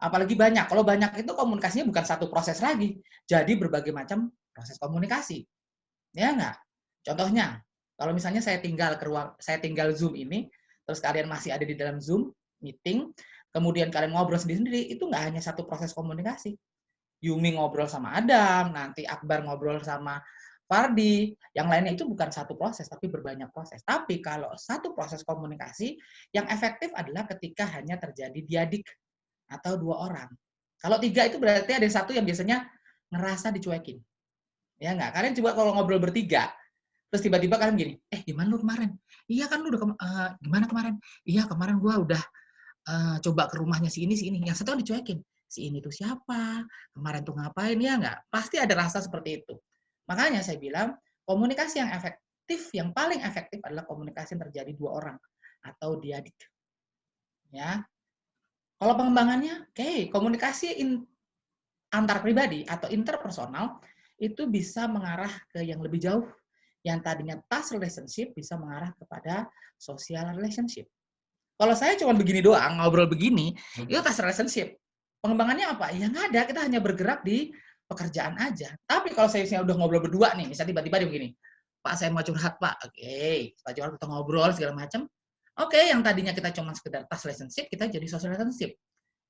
Apalagi banyak. Kalau banyak itu komunikasinya bukan satu proses lagi. Jadi berbagai macam proses komunikasi. Ya nggak? Contohnya, kalau misalnya saya tinggal Zoom ini, terus kalian masih ada di dalam Zoom meeting, kemudian kalian ngobrol sendiri-sendiri, itu nggak hanya satu proses komunikasi. Yumi ngobrol sama Adam, nanti Akbar ngobrol sama Fardi, yang lainnya itu bukan satu proses, tapi berbanyak proses. Tapi kalau satu proses komunikasi, yang efektif adalah ketika hanya terjadi diadik atau dua orang. Kalau tiga itu berarti ada satu yang biasanya ngerasa dicuekin. Ya nggak? Kalian coba kalau ngobrol bertiga, terus tiba-tiba kalian gini, gimana lu kemarin? Iya kan lu udah gimana kemarin? Iya kemarin gua udah coba ke rumahnya si ini. Yang satu kan dicuekin. Si ini tuh siapa? Kemarin tuh ngapain? Ya nggak? Pasti ada rasa seperti itu. Makanya saya bilang, komunikasi yang efektif, yang paling efektif adalah komunikasi yang terjadi dua orang atau diadik. Ya. Kalau pengembangannya, komunikasi antar pribadi atau interpersonal itu bisa mengarah ke yang lebih jauh. Yang tadinya task relationship bisa mengarah kepada social relationship. Kalau saya cuma begini doang, ngobrol begini, itu task relationship. Pengembangannya apa? Ya nggak ada, kita hanya bergerak di pekerjaan aja. Tapi kalau saya udah ngobrol berdua nih, misalnya tiba-tiba dia begini, Pak saya mau curhat Pak, Pak curhat kita ngobrol segala macam. Yang tadinya kita cuma sekedar task relationship, kita jadi social relationship.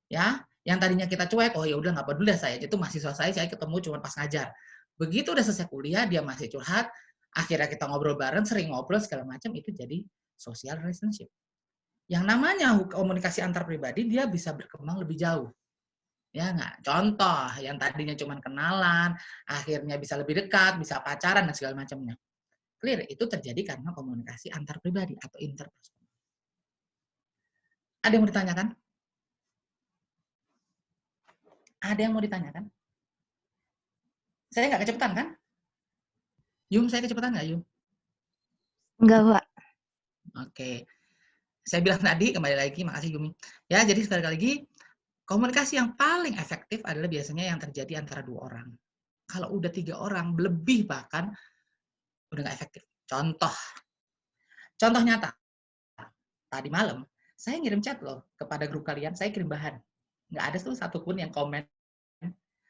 Ya, yang tadinya kita cuek, ya udah nggak peduli saya, itu mahasiswa saya ketemu cuma pas ngajar. Begitu udah selesai kuliah, dia masih curhat, akhirnya kita ngobrol bareng, sering ngobrol segala macam, itu jadi social relationship. Yang namanya komunikasi antar pribadi, dia bisa berkembang lebih jauh. Ya nggak? Contoh, yang tadinya cuma kenalan, akhirnya bisa lebih dekat, bisa pacaran, dan segala macamnya. Clear, itu terjadi karena komunikasi antar pribadi atau interpersonal. Ada yang mau ditanyakan? Ada yang mau ditanyakan? Saya nggak kecepatan kan? Yum, saya kecepatan nggak, Yum? Enggak, Pak. Oke. Saya bilang tadi, kembali lagi, makasih Yumi. Ya, jadi sekali lagi, komunikasi yang paling efektif adalah biasanya yang terjadi antara dua orang. Kalau udah tiga orang, lebih bahkan, udah nggak efektif. Contoh nyata. Tadi malam, saya ngirim chat loh kepada grup kalian, saya kirim bahan. Nggak ada tuh satupun yang komen.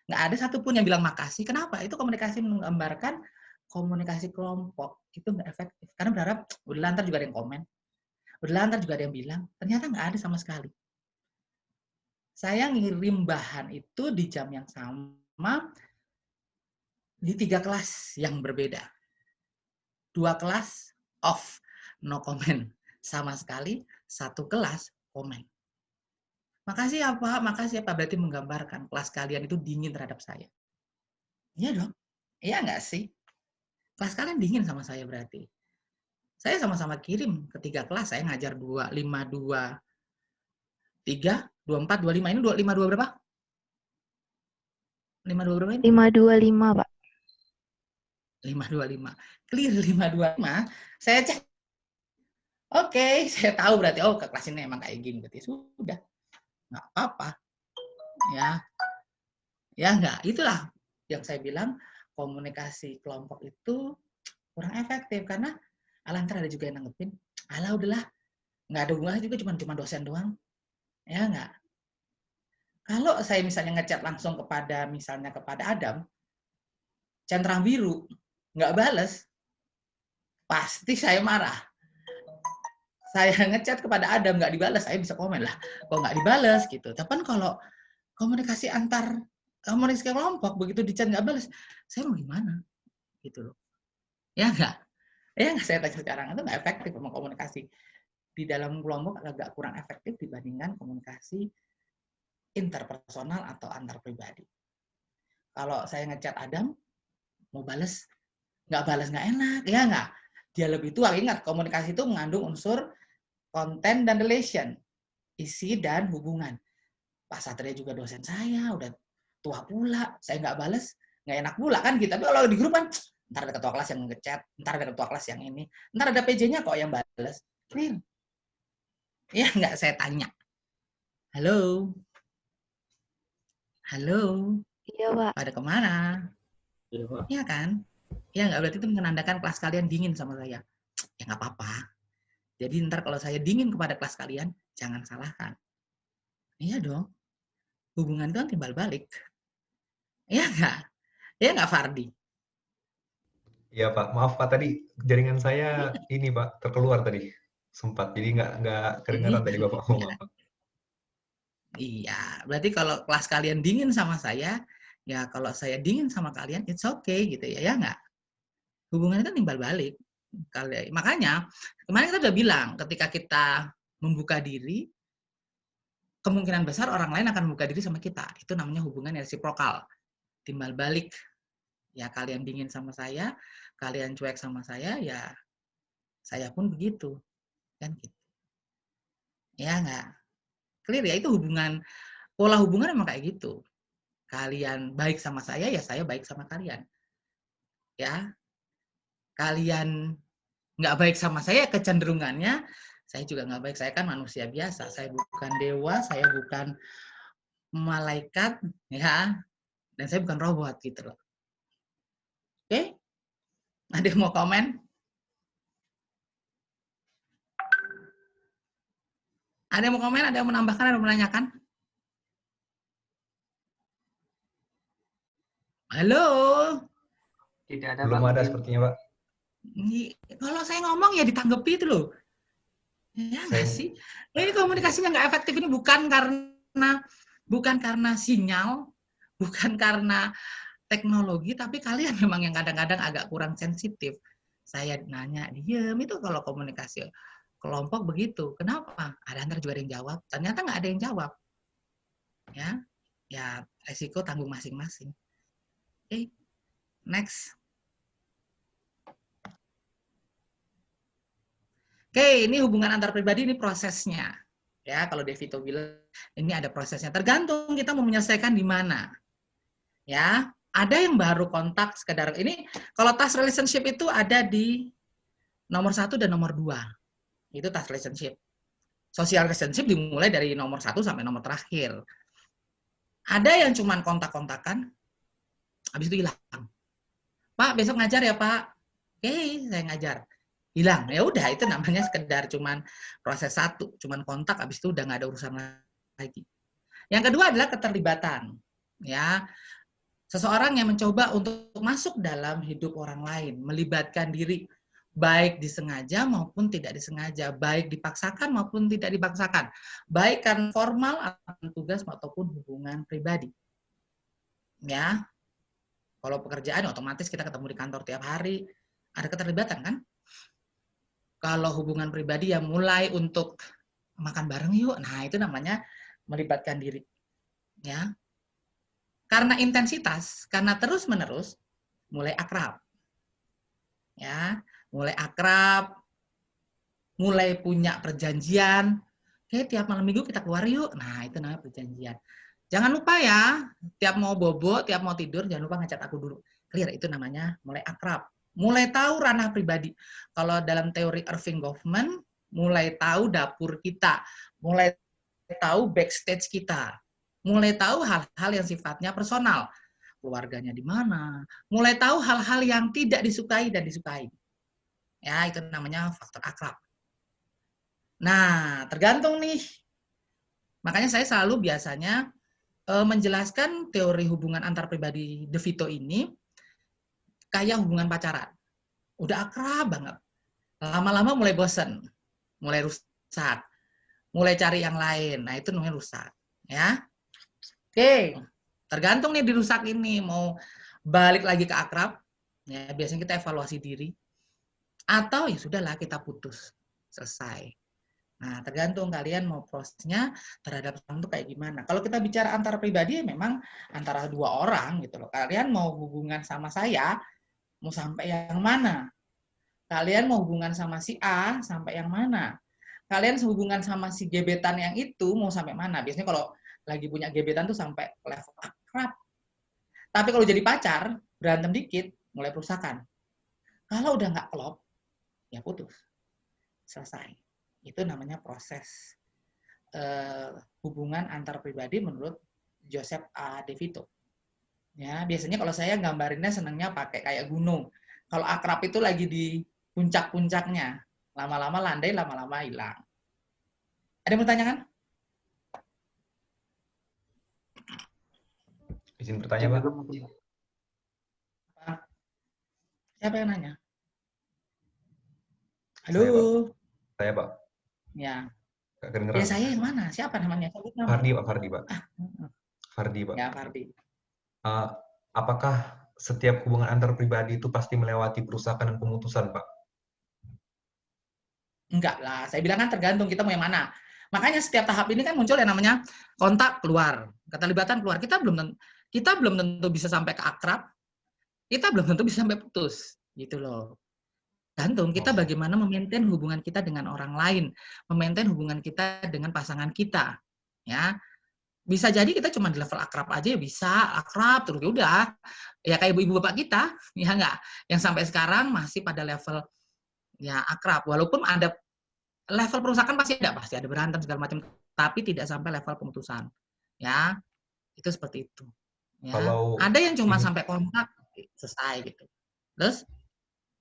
Nggak ada satupun yang bilang makasih. Kenapa? Itu komunikasi menggambarkan komunikasi kelompok. Itu nggak efektif. Karena berharap, udah lantar juga ada yang komen. Udah lantar juga ada yang bilang. Ternyata nggak ada sama sekali. Saya ngirim bahan itu di jam yang sama di 3 kelas yang berbeda. 2 kelas off, no comment. Sama sekali, 1 kelas komen. Makasih ya Pak, makasih ya Pak. Berarti menggambarkan kelas kalian itu dingin terhadap saya. Iya dong. Iya nggak sih? Kelas kalian dingin sama saya berarti. Saya sama-sama kirim ke 3 kelas. Saya ngajar 2, 5, 2, 3, 24, 25. Ini 5, 2 berapa? 5, 2 berapa ini? 525, Pak. 525. Clear 525. Saya cek. Oke, saya tahu berarti ke kelas ini emang kayak gini berarti sudah. Nggak apa-apa. Ya. Ya enggak, itulah yang saya bilang komunikasi kelompok itu kurang efektif karena ntar ada juga yang nanggepin, alah udahlah, nggak ada hubungannya juga cuma dosen doang. Ya enggak. Kalau saya misalnya ngechat langsung misalnya kepada Adam, centang biru, nggak bales, pasti saya marah. Saya ngechat kepada Adam nggak dibalas, saya bisa komen lah, kok nggak dibalas gitu. Tapi kalau komunikasi kelompok begitu di chat nggak balas, saya mau gimana gitu loh. Ya nggak? Ya nggak, saya tanya sekarang itu nggak efektif memang komunikasi di dalam kelompok, agak kurang efektif dibandingkan komunikasi interpersonal atau antar pribadi. Kalau saya ngechat Adam mau balas nggak enak, ya nggak? Dia lebih tua, ingat komunikasi itu mengandung unsur konten dan relation, isi dan hubungan. Pak Satria juga dosen saya, udah tua pula, saya nggak balas, nggak enak pula kan gitu. Tapi kalau di grup kan, ntar ada ketua kelas yang ngechat, ntar ada ketua kelas yang ini, ntar ada PJ-nya kok yang balas. Clear. Ya nggak, saya tanya. Halo? Halo? Iya, Pak. Pada kemana? Iya, Pak. Ya kan? Ya nggak, berarti itu menandakan kelas kalian dingin sama saya. Ya nggak apa-apa. Jadi ntar kalau saya dingin kepada kelas kalian, jangan salahkan. Iya dong. hubungan itu kan timbal balik. Iya nggak? Iya nggak, Fardi? Iya Pak, maaf Pak tadi jaringan saya ini Pak terkeluar tadi sempat, jadi nggak kedengaran tadi Bapak ngomong Iya, apa. iya. Berarti kalau kelas kalian dingin sama saya, ya kalau saya dingin sama kalian, it's okay gitu ya, ya nggak? Hubungan itu timbal balik. Makanya kemarin kita udah bilang, ketika kita membuka diri, kemungkinan besar orang lain akan membuka diri sama kita. Itu namanya hubungan resiprokal, timbal balik. Ya kalian dingin sama saya, kalian cuek sama saya, ya saya pun begitu. Kan gitu. Ya nggak? Clear ya, itu hubungan, pola hubungan memang kayak gitu. Kalian baik sama saya, ya saya baik sama kalian. Ya, kalian nggak baik sama saya, kecenderungannya saya juga nggak baik. Saya kan manusia biasa, saya bukan dewa, saya bukan malaikat, ya, dan saya bukan robot gitu loh. Oke? Ada yang mau komen? Ada yang mau komen? Ada yang menambahkan? Ada yang menanyakan? Halo? Tidak ada Belum Pak. ada Mungkin. sepertinya Pak. Kalau saya ngomong ya ditanggapi itu loh. Ya nggak Saya sih? Ini komunikasinya nggak efektif, ini bukan karena sinyal, bukan karena teknologi, tapi kalian memang yang kadang-kadang agak kurang sensitif. Saya nanya, diem, itu kalau komunikasi kelompok begitu. Kenapa? Ada antar juga ada yang jawab. Ternyata nggak ada yang jawab. Ya resiko tanggung masing-masing. Oke, next. Oke, ini hubungan antar pribadi, ini prosesnya. Ya, kalau Devito bilang ini ada prosesnya. Tergantung kita mau menyelesaikan di mana. Ya, ada yang baru kontak sekedar ini. Kalau task relationship itu ada di nomor 1 dan nomor 2. Itu task relationship. Social relationship dimulai dari nomor 1 sampai nomor terakhir. Ada yang cuman kontak-kontakan, habis itu hilang. Pak, besok ngajar ya Pak. Oke, saya ngajar. Hilang. Ya udah, itu namanya sekedar cuman proses 1, cuman kontak, habis itu udah nggak ada urusan lagi. Yang kedua adalah keterlibatan. Ya, seseorang yang mencoba untuk masuk dalam hidup orang lain, melibatkan diri, baik disengaja maupun tidak disengaja, baik dipaksakan maupun tidak dipaksakan, baik karena formal atau tugas ataupun hubungan pribadi. Ya, kalau pekerjaan otomatis kita ketemu di kantor tiap hari, ada keterlibatan kan? Kalau hubungan pribadi yang mulai untuk makan bareng yuk, nah itu namanya melibatkan diri. Ya, karena intensitas, karena terus-menerus, mulai akrab. Ya, mulai akrab, mulai punya perjanjian. Oke, tiap malam minggu kita keluar yuk. Nah, itu namanya perjanjian. Jangan lupa ya, tiap mau bobo, tiap mau tidur, jangan lupa ngechat aku dulu. Clear, itu namanya mulai akrab. Mulai tahu ranah pribadi. Kalau dalam teori Irving Goffman, mulai tahu dapur kita, mulai tahu backstage kita, mulai tahu hal-hal yang sifatnya personal. Keluarganya di mana, mulai tahu hal-hal yang tidak disukai dan disukai. Ya, itu namanya faktor akrab. Nah, tergantung nih. Makanya saya selalu biasanya menjelaskan teori hubungan antar pribadi De Vito ini kayak hubungan pacaran. Udah akrab banget. Lama-lama mulai bosen, mulai rusak, mulai cari yang lain. Nah, itu namanya rusak. Ya. Oke, tergantung nih dirusak ini. Mau balik lagi ke akrab, ya biasanya kita evaluasi diri. Atau ya sudahlah kita putus. Selesai. Nah, tergantung kalian mau prosesnya terhadap orang itu kayak gimana. Kalau kita bicara antar pribadi, memang antara dua orang gitu loh. Kalian mau hubungan sama saya, mau sampai yang mana? Kalian mau hubungan sama si A, sampai yang mana? Kalian sehubungan sama si gebetan yang itu, mau sampai mana? Biasanya kalau lagi punya gebetan tuh sampai level akrab. Tapi kalau jadi pacar, berantem dikit, mulai perusakan. Kalau udah nggak klop, ya putus. Selesai. Itu namanya proses hubungan antar pribadi menurut Joseph A. De Vito. Ya, biasanya kalau saya gambarinnya senangnya pakai kayak gunung. Kalau akrab itu lagi di puncak-puncaknya. Lama-lama landai, lama-lama hilang. Ada yang bertanya kan? Izin bertanya, Pak. Dulu mungkin, Pak. Siapa yang nanya? Saya, Pak. Halo. Saya, Pak. Ya. Nggak Ya kedengeran. saya yang mana? Siapa namanya? Sebut nama. Fardi, Pak. Fardi, Pak. Ah, Fardi, Pak. ya Fardi. Apakah setiap hubungan antar pribadi itu pasti melewati perusakan dan pemutusan, Pak? Enggak lah, saya bilang kan tergantung kita mau yang mana. Makanya setiap tahap ini kan muncul yang namanya kontak keluar, keterlibatan keluar. Kita belum tentu bisa sampai ke akrab, kita belum tentu bisa sampai putus, gitu loh. Gantung kita bagaimana memaintain hubungan kita dengan orang lain, memaintain hubungan kita dengan pasangan kita, ya. Bisa jadi kita cuma di level akrab aja ya bisa, akrab terus ya udah. Ya kayak ibu-ibu bapak kita, ya enggak, yang sampai sekarang masih pada level ya akrab. Walaupun ada level perusakan pasti ada berantem segala macam, tapi tidak sampai level pemutusan. Ya, itu seperti itu. Ya. Kalau Ada yang cuma ini- sampai kontak selesai gitu. Terus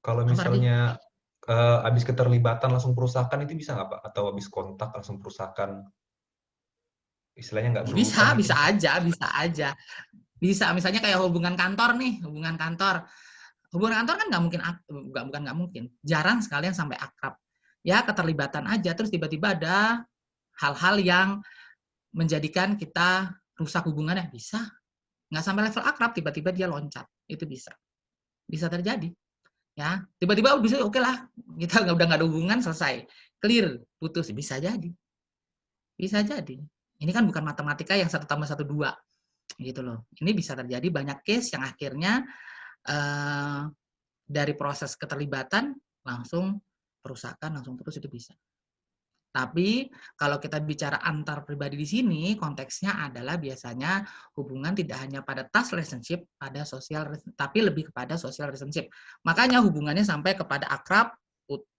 Kalau Pak Fardi? misalnya habis keterlibatan langsung perusakan itu bisa nggak, Pak? Atau habis kontak langsung perusakan? Istilahnya nggak berhubungan gitu. Bisa aja. Bisa, misalnya kayak hubungan kantor nih, hubungan kantor. Hubungan kantor kan nggak mungkin. Jarang sekali yang sampai akrab. Ya keterlibatan aja, terus tiba-tiba ada hal-hal yang menjadikan kita rusak hubungannya, bisa. Nggak sampai level akrab, tiba-tiba dia loncat, itu bisa. Bisa terjadi. Ya, tiba-tiba bisa oke lah, kita udah nggak ada hubungan, selesai. Clear, putus, bisa jadi. Bisa jadi. Ini kan bukan matematika yang 1+1=2. Gitu loh. Ini bisa terjadi banyak case yang akhirnya dari proses keterlibatan langsung perusakan, langsung putus, itu bisa. Tapi kalau kita bicara antar pribadi di sini, konteksnya adalah biasanya hubungan tidak hanya pada task relationship, pada sosial, tapi lebih kepada social relationship. Makanya hubungannya sampai kepada akrab,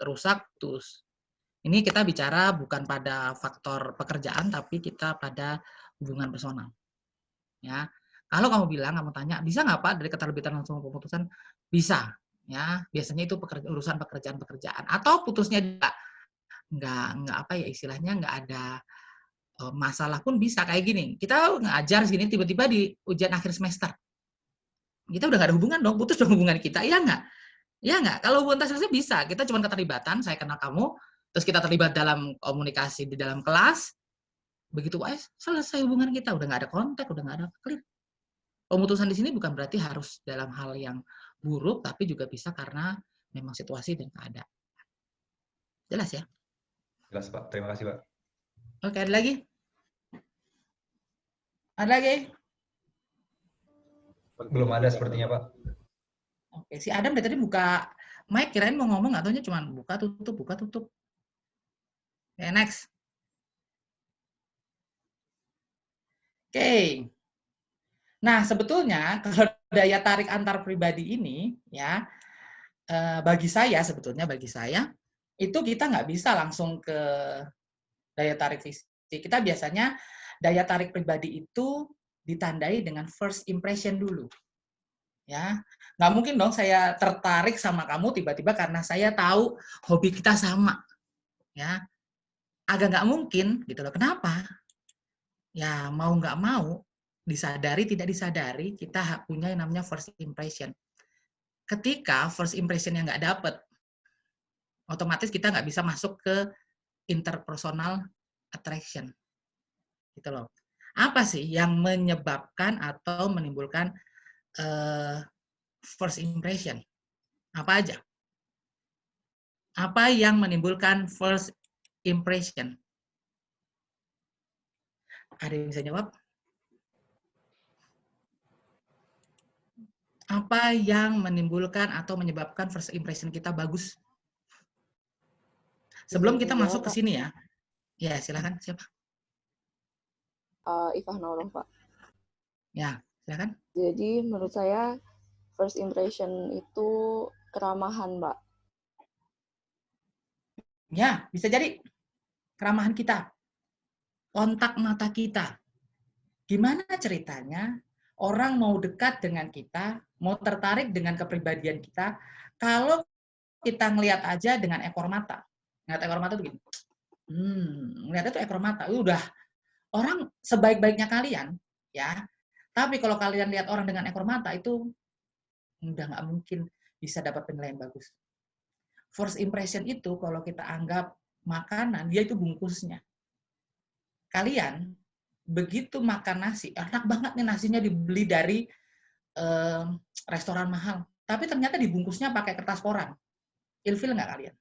rusak, putus. Ini kita bicara bukan pada faktor pekerjaan, tapi kita pada hubungan personal. Ya, kalau kamu bilang, kamu tanya, bisa nggak Pak dari keterlibatan langsung keputusan? Bisa. Ya, biasanya itu urusan pekerjaan-pekerjaan. Atau putusnya nggak apa ya istilahnya, nggak ada masalah pun bisa. Kayak gini, kita ngajar sini tiba-tiba di ujian akhir semester, kita udah nggak ada hubungan dong, putus dong hubungan kita, iya nggak? Iya nggak? Kalau hubungan selesai bisa, kita cuma keterlibatan, saya kenal kamu, terus kita terlibat dalam komunikasi di dalam kelas, begitu selesai hubungan kita, udah nggak ada kontak, udah nggak ada clear. Pemutusan di sini bukan berarti harus dalam hal yang buruk, tapi juga bisa karena memang situasi dan keadaan. Jelas ya? Jelas, Pak. Terima kasih, Pak. Oke, ada lagi? Ada lagi? Belum ada sepertinya, Pak. Oke, si Adam dari tadi buka mic, kirain mau ngomong, nggak taunya cuma buka tutup. Oke, next. Oke. Nah, sebetulnya kalau daya tarik antar pribadi ini, ya, bagi saya itu kita nggak bisa langsung ke daya tarik fisik. Kita biasanya daya tarik pribadi itu ditandai dengan first impression dulu. Ya, nggak mungkin dong saya tertarik sama kamu tiba-tiba karena saya tahu hobi kita sama. Ya, agak nggak mungkin gitu loh. Kenapa? Ya mau nggak mau, disadari tidak disadari, kita punya yang namanya first impression. Ketika first impression yang nggak dapet, otomatis kita nggak bisa masuk ke interpersonal attraction. Gitu loh. Apa sih yang menyebabkan atau menimbulkan first impression? Apa aja? Apa yang menimbulkan first impression? Ada yang bisa jawab? Apa yang menimbulkan atau menyebabkan first impression kita bagus? Sebelum kita masuk ke sini ya. Ya, silakan. Siapa? Ifah Nurul, Pak. Ya, silakan. Jadi menurut saya first impression itu keramahan, Mbak. Ya, bisa jadi keramahan kita. Kontak mata kita. Gimana ceritanya orang mau dekat dengan kita, mau tertarik dengan kepribadian kita, kalau kita ngelihat aja dengan ekor mata. Ngelihat ekor mata tuh gini. Ngelihatnya tuh ekor mata. Udah, orang sebaik-baiknya kalian, ya, Tapi kalau kalian lihat orang dengan ekor mata itu udah nggak mungkin bisa dapat penilaian bagus. First impression itu kalau kita anggap makanan, dia itu bungkusnya. Kalian begitu makan nasi, enak banget nih nasinya dibeli dari restoran mahal, tapi ternyata dibungkusnya pakai kertas koran. Ilfil nggak kalian?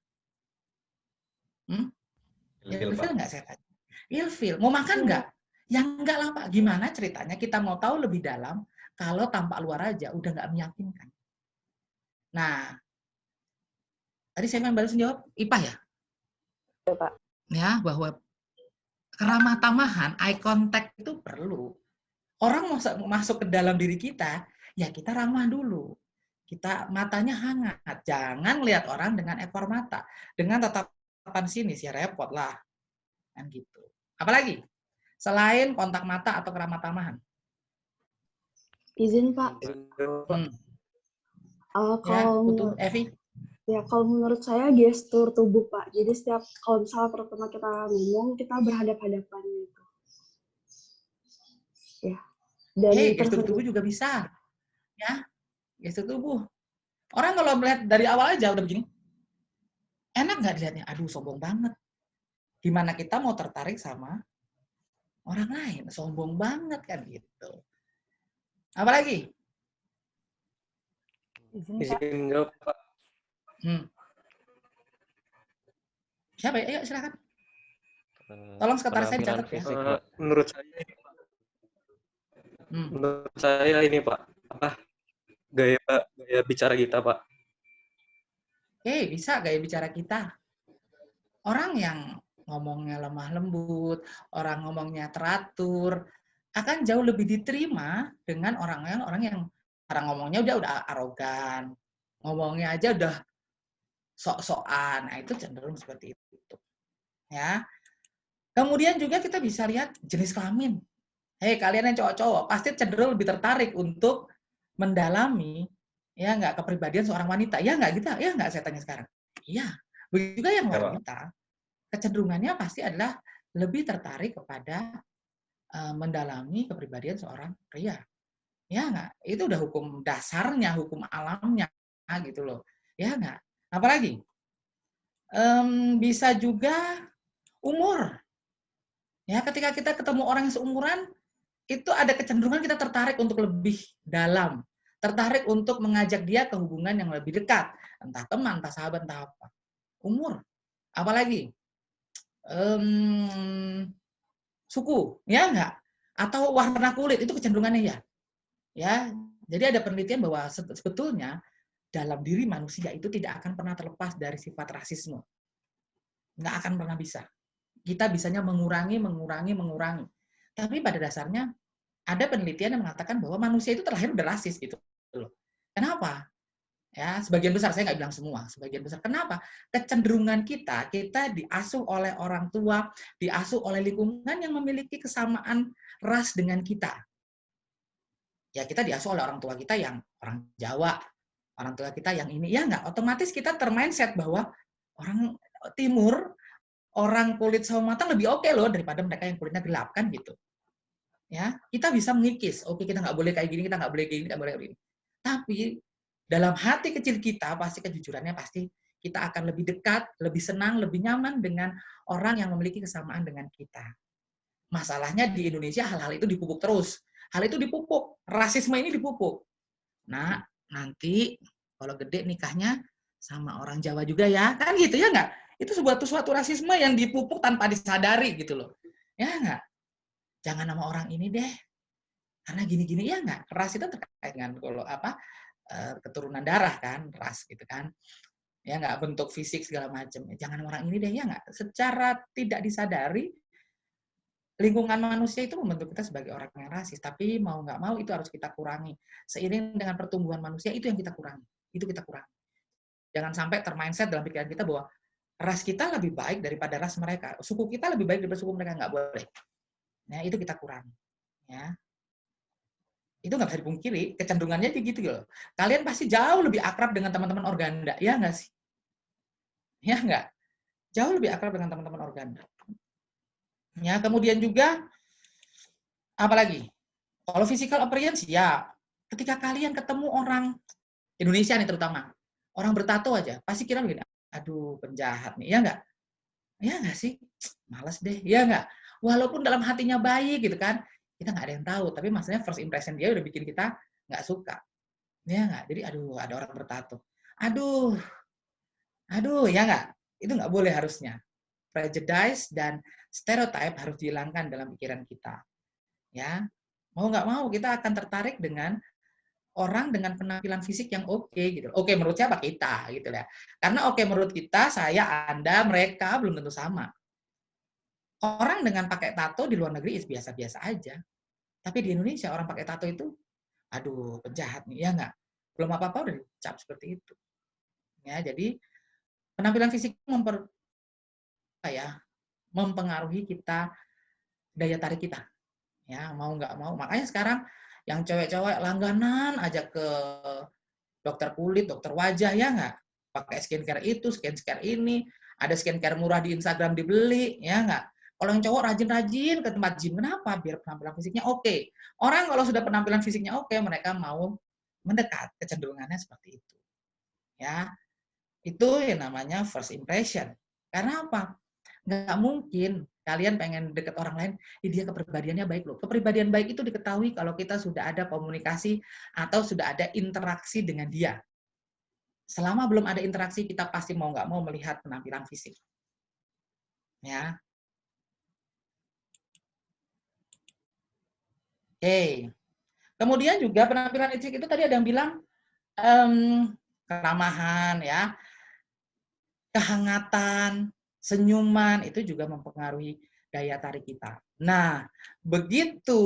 Ilfil, Pak. Ilfil nggak saya tanya? Ilfil. Mau makan nggak? Ya enggak lah Pak. Gimana ceritanya kita mau tahu lebih dalam kalau tampak luar aja udah nggak meyakinkan. Nah, tadi saya mau balas jawab IPA ya? Ya, Pak. Ya, bahwa keramah tamahan, eye contact itu perlu. Orang masuk ke dalam diri kita, ya kita ramah dulu. Kita matanya hangat. Jangan lihat orang dengan ekor mata. Dengan tatapan sinis, ya repot lah. Kan gitu. Apalagi? Selain kontak mata atau keramah tamahan. Izin, Pak. Ya, Kalau betul. Evi? Ya, kalau menurut saya gestur tubuh, Pak. Jadi setiap, kalau misalnya pertama kita ngomong, kita berhadap-hadapan gitu. Ya. Dan gestur tubuh juga bisa. Ya, gestur tubuh. Orang kalau melihat dari awal aja udah begini. Enak nggak dilihatnya? Aduh, sombong banget. Gimana kita mau tertarik sama orang lain? Sombong banget kan gitu. Apalagi? Izin jawab, Pak. Siapa ya? Ayo silakan. Tolong sekretaris saya dicatat ya. Menurut saya ini Pak, gaya bicara kita, Pak. Bisa gaya bicara kita. Orang yang ngomongnya lemah lembut, orang ngomongnya teratur, akan jauh lebih diterima dengan orang yang ngomongnya udah arogan, ngomongnya aja udah sok-sokan. Nah, itu cenderung seperti itu. Ya. Kemudian juga kita bisa lihat jenis kelamin. Kalian yang cowok-cowok pasti cenderung lebih tertarik untuk mendalami ya nggak kepribadian seorang wanita. Ya nggak gitu? Ya nggak saya tanya sekarang. Iya. Begitu juga yang wanita. Kecenderungannya pasti adalah lebih tertarik kepada mendalami kepribadian seorang pria. Ya nggak? Itu udah hukum dasarnya, hukum alamnya gitu loh. Ya nggak? Apalagi? Bisa juga umur. Ya, ketika kita ketemu orang yang seumuran, itu ada kecenderungan kita tertarik untuk lebih dalam. Tertarik untuk mengajak dia ke hubungan yang lebih dekat. Entah teman, entah sahabat, entah apa. Umur. Apalagi? Suku. Ya enggak? Atau warna kulit. Itu kecenderungannya ya. Ya. Jadi ada penelitian bahwa sebetulnya dalam diri manusia itu tidak akan pernah terlepas dari sifat rasisme. Nggak akan pernah bisa. Kita bisanya mengurangi. Tapi pada dasarnya ada penelitian yang mengatakan bahwa manusia itu terlahir udah rasis gitu loh. Kenapa? Ya, sebagian besar, saya nggak bilang semua, sebagian besar. Kenapa? Kecenderungan kita diasuh oleh orang tua, diasuh oleh lingkungan yang memiliki kesamaan ras dengan kita. Ya, kita diasuh oleh orang tua kita yang orang Jawa, orang tua kita yang ini, ya nggak? Otomatis kita termindset bahwa orang Timur, orang kulit sawo matang lebih oke loh daripada mereka yang kulitnya gelap, kan gitu. Ya, kita bisa mengikis. Oke, kita nggak boleh kayak gini, kita nggak boleh kayak gini, nggak boleh kayak gini. Tapi dalam hati kecil kita pasti kejujurannya pasti kita akan lebih dekat, lebih senang, lebih nyaman dengan orang yang memiliki kesamaan dengan kita. Masalahnya di Indonesia hal-hal itu dipupuk terus. Hal itu dipupuk, rasisme ini dipupuk. Nah, nanti kalau gede nikahnya sama orang Jawa juga ya, kan gitu ya nggak? Itu suatu rasisme yang dipupuk tanpa disadari gitu loh. Ya nggak? Jangan nama orang ini deh, karena gini-gini ya nggak. Ras itu terkait dengan kalau keturunan darah kan, ras gitu kan. Ya nggak, bentuk fisik segala macam. Jangan orang ini deh ya nggak. Secara tidak disadari, lingkungan manusia itu membentuk kita sebagai orang yang rasis. Tapi mau nggak mau itu harus kita kurangi. Seiring dengan pertumbuhan manusia itu yang kita kurangi. Itu kita kurangi. Jangan sampai termindset dalam pikiran kita bahwa ras kita lebih baik daripada ras mereka. Suku kita lebih baik daripada suku mereka, nggak boleh. Nah, itu kita kurangi. Ya. Itu nggak bisa dipungkiri, kecenderungannya gitu loh. Kalian pasti jauh lebih akrab dengan teman-teman organda, ya nggak sih? Ya nggak? Jauh lebih akrab dengan teman-teman organda. Ya, kemudian juga, apalagi? Kalau physical appearance ya, ketika kalian ketemu orang Indonesia nih terutama, orang bertato aja, pasti kira begini, aduh penjahat nih, ya nggak? Ya nggak sih? Males deh, ya nggak? Walaupun dalam hatinya baik gitu kan, kita nggak ada yang tahu, tapi maksudnya first impression dia udah bikin kita nggak suka. Ya nggak? Jadi aduh ada orang bertato. Aduh, ya nggak? Itu nggak boleh harusnya. Prejudice dan stereotype harus dihilangkan dalam pikiran kita. Ya, mau nggak mau kita akan tertarik dengan orang dengan penampilan fisik yang oke gitu. Oke menurut siapa? Kita gitu ya. Karena oke menurut kita, saya, Anda, mereka belum tentu sama. Orang dengan pakai tato di luar negeri biasa-biasa aja. Tapi di Indonesia orang pakai tato itu, aduh penjahat nih, ya nggak? Belum apa-apa udah dicap seperti itu. Ya, jadi penampilan fisik mempengaruhi kita, daya tarik kita. Ya, mau nggak mau. Makanya sekarang yang cewek-cewek langganan aja ke dokter kulit, dokter wajah, ya nggak? Pakai skincare itu, skincare ini, ada skincare murah di Instagram dibeli, ya nggak? Kalau yang cowok rajin-rajin ke tempat gym, kenapa? Biar penampilan fisiknya oke. Orang kalau sudah penampilan fisiknya oke, mereka mau mendekat, kecenderungannya seperti itu. Ya, itu yang namanya first impression. Karena apa? Nggak mungkin kalian pengen deket orang lain, dia kepribadiannya baik loh. Kepribadian baik itu diketahui kalau kita sudah ada komunikasi atau sudah ada interaksi dengan dia. Selama belum ada interaksi, kita pasti mau nggak mau melihat penampilan fisik. Ya. Oke. Kemudian juga penampilan fisik itu tadi ada yang bilang keramahan, ya, kehangatan, senyuman, itu juga mempengaruhi daya tarik kita. Nah, begitu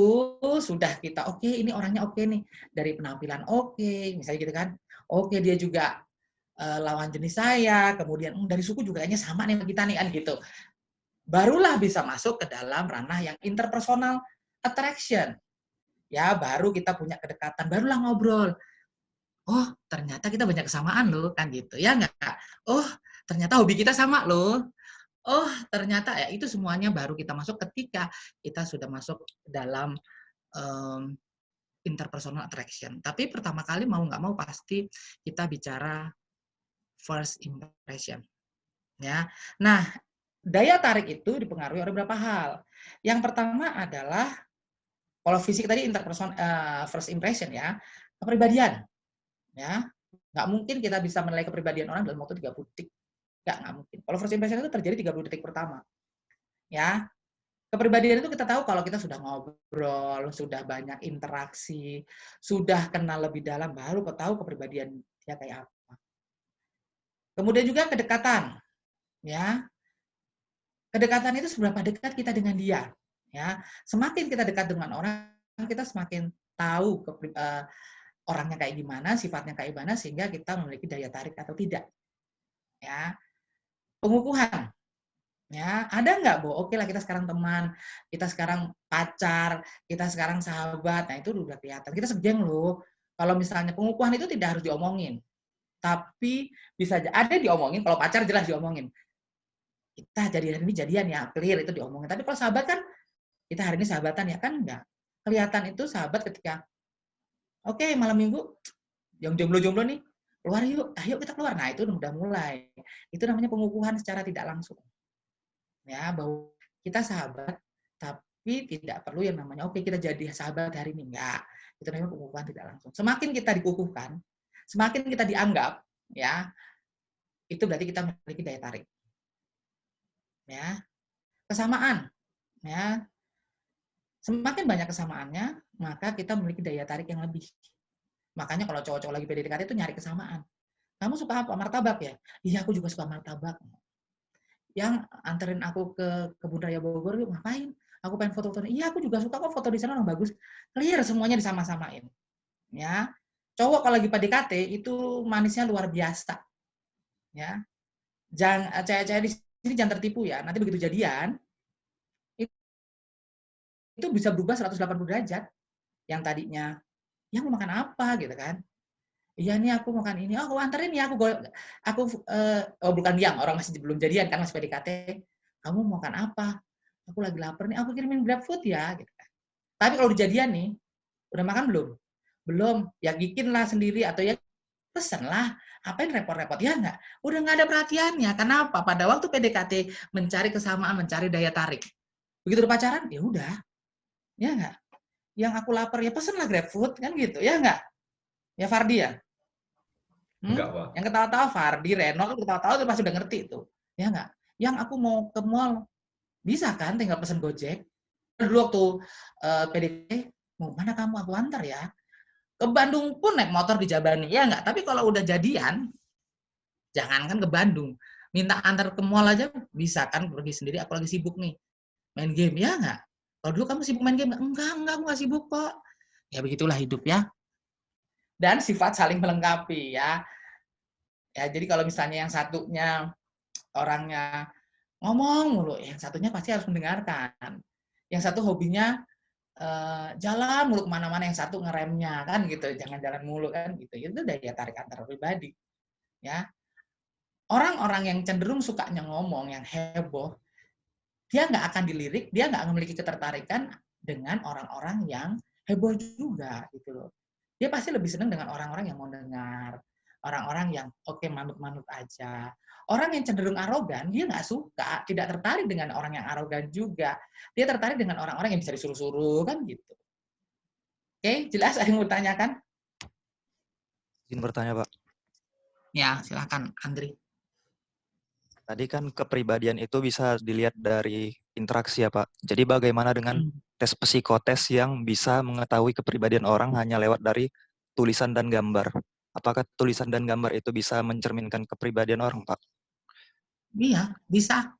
sudah kita oke, ini orangnya oke nih, dari penampilan oke, misalnya gitu kan, oke dia juga lawan jenis saya, kemudian dari suku juga kayaknya sama nih sama kita nih kan gitu. Barulah bisa masuk ke dalam ranah yang interpersonal attraction. Ya, baru kita punya kedekatan, barulah ngobrol. Oh, ternyata kita banyak kesamaan loh, kan gitu. Ya enggak? Oh, ternyata hobi kita sama loh. Oh, ternyata ya itu semuanya baru kita masuk ketika kita sudah masuk dalam interpersonal attraction. Tapi pertama kali mau nggak mau pasti kita bicara first impression. Ya. Nah, daya tarik itu dipengaruhi oleh beberapa hal. Yang pertama adalah kalau fisik tadi first impression ya, kepribadian. Ya, nggak mungkin kita bisa menilai kepribadian orang dalam waktu 30 detik. Nggak mungkin. Kalau first impression itu terjadi 30 detik pertama. Ya, kepribadian itu kita tahu kalau kita sudah ngobrol, sudah banyak interaksi, sudah kenal lebih dalam, baru kita tahu kepribadian dia kayak apa. Kemudian juga kedekatan. Ya, kedekatan itu seberapa dekat kita dengan dia. Ya, semakin kita dekat dengan orang, kita semakin tahu orangnya kayak gimana, sifatnya kayak gimana, sehingga kita memiliki daya tarik atau tidak. Ya, pengukuhan. Ya, ada nggak, Bu? Oke lah kita sekarang teman, kita sekarang pacar, kita sekarang sahabat. Nah, itu udah kelihatan. Kita segeng loh. Kalau misalnya pengukuhan itu tidak harus diomongin. Tapi bisa ada diomongin, kalau pacar jelas diomongin. Kita jadi hari ini jadian ya, clear itu diomongin. Tapi kalau sahabat kan, kita hari ini sahabatan ya kan enggak. Kelihatan itu sahabat ketika, oke malam minggu, yang jomblo-jomblo nih, keluar yuk, ayo kita keluar. Nah, itu udah mulai. Itu namanya pengukuhan secara tidak langsung. Ya, bahwa kita sahabat, tapi tidak perlu yang namanya, oke kita jadi sahabat hari ini. Enggak. Itu namanya pengukuhan tidak langsung. Semakin kita dikukuhkan, semakin kita dianggap, ya, itu berarti kita memiliki daya tarik. Ya, kesamaan. Ya, semakin banyak kesamaannya, maka kita memiliki daya tarik yang lebih. Makanya kalau cowok-cowok lagi PDKT itu nyari kesamaan. Kamu suka apa? Martabak ya? Iya, aku juga suka martabak. Yang anterin aku ke Kebun Raya Bogor, yuk ngapain? Aku pengen foto-foto. Iya, aku juga suka kok foto di sana orang bagus. Clear semuanya disama-samain. Ya. Cowok kalau lagi PDKT itu manisnya luar biasa. Ya. Jangan cewek-cewek di sini jangan tertipu ya. Nanti begitu jadian itu bisa berubah 180 derajat. Yang tadinya, ya mau makan apa gitu kan? Iya nih aku makan ini. Oh, aku anterin ya, bukan yang orang masih belum jadian kan masih PDKT. Kamu mau makan apa? Aku lagi lapar nih. Aku kirimin GrabFood ya gitu kan. Tapi kalau dijadian nih, Udah makan belum? Belum. Ya bikinlah sendiri atau ya pesenlah. Apain repot-repot? Ya enggak. Udah nggak ada perhatiannya. Kenapa? Pada waktu PDKT mencari kesamaan, mencari daya tarik. Begitu udah pacaran, ya udah. Ya enggak. Yang aku lapar ya pesenlah GrabFood kan gitu. Ya enggak? Ya Fardi ya? Enggak, Pak. Yang ketawa-tawa Fardi, Reno kan ketawa-tawa tuh pasti udah ngerti itu. Ya enggak? Yang aku mau ke mall, bisa kan tinggal pesen Gojek. Dulu waktu PDKT, mau mana kamu aku antar ya. Ke Bandung pun naik motor di Jabani, ya enggak? Tapi kalau udah jadian, jangankan ke Bandung, minta antar ke mall aja bisa kan, pergi sendiri, aku lagi sibuk nih, main game, ya enggak? Kalau dulu kamu sibuk main game, enggak, aku enggak sibuk kok. Ya begitulah hidup ya. Dan sifat saling melengkapi ya. Ya jadi kalau misalnya yang satunya orangnya ngomong mulu, yang satunya pasti harus mendengarkan. Yang satu hobinya jalan mulu kemana-mana, yang satu ngeremnya kan gitu, jangan jalan mulu kan gitu. Itu daya tarik antar pribadi. Ya, orang-orang yang cenderung sukanya ngomong, yang heboh, dia nggak akan dilirik, dia nggak memiliki ketertarikan dengan orang-orang yang heboh juga gitu loh. Dia pasti lebih senang dengan orang-orang yang mau dengar, orang-orang yang oke manut-manut aja. Orang yang cenderung arogan, dia nggak suka, tidak tertarik dengan orang yang arogan juga. Dia tertarik dengan orang-orang yang bisa disuruh-suruh kan gitu. Oke, jelas ada yang mau tanyakan? Izin bertanya, Pak. Ya, silakan Andri. Tadi kan kepribadian itu bisa dilihat dari interaksi ya, Pak. Jadi bagaimana dengan tes psikotes yang bisa mengetahui kepribadian orang hanya lewat dari tulisan dan gambar? Apakah tulisan dan gambar itu bisa mencerminkan kepribadian orang, Pak? Iya, bisa.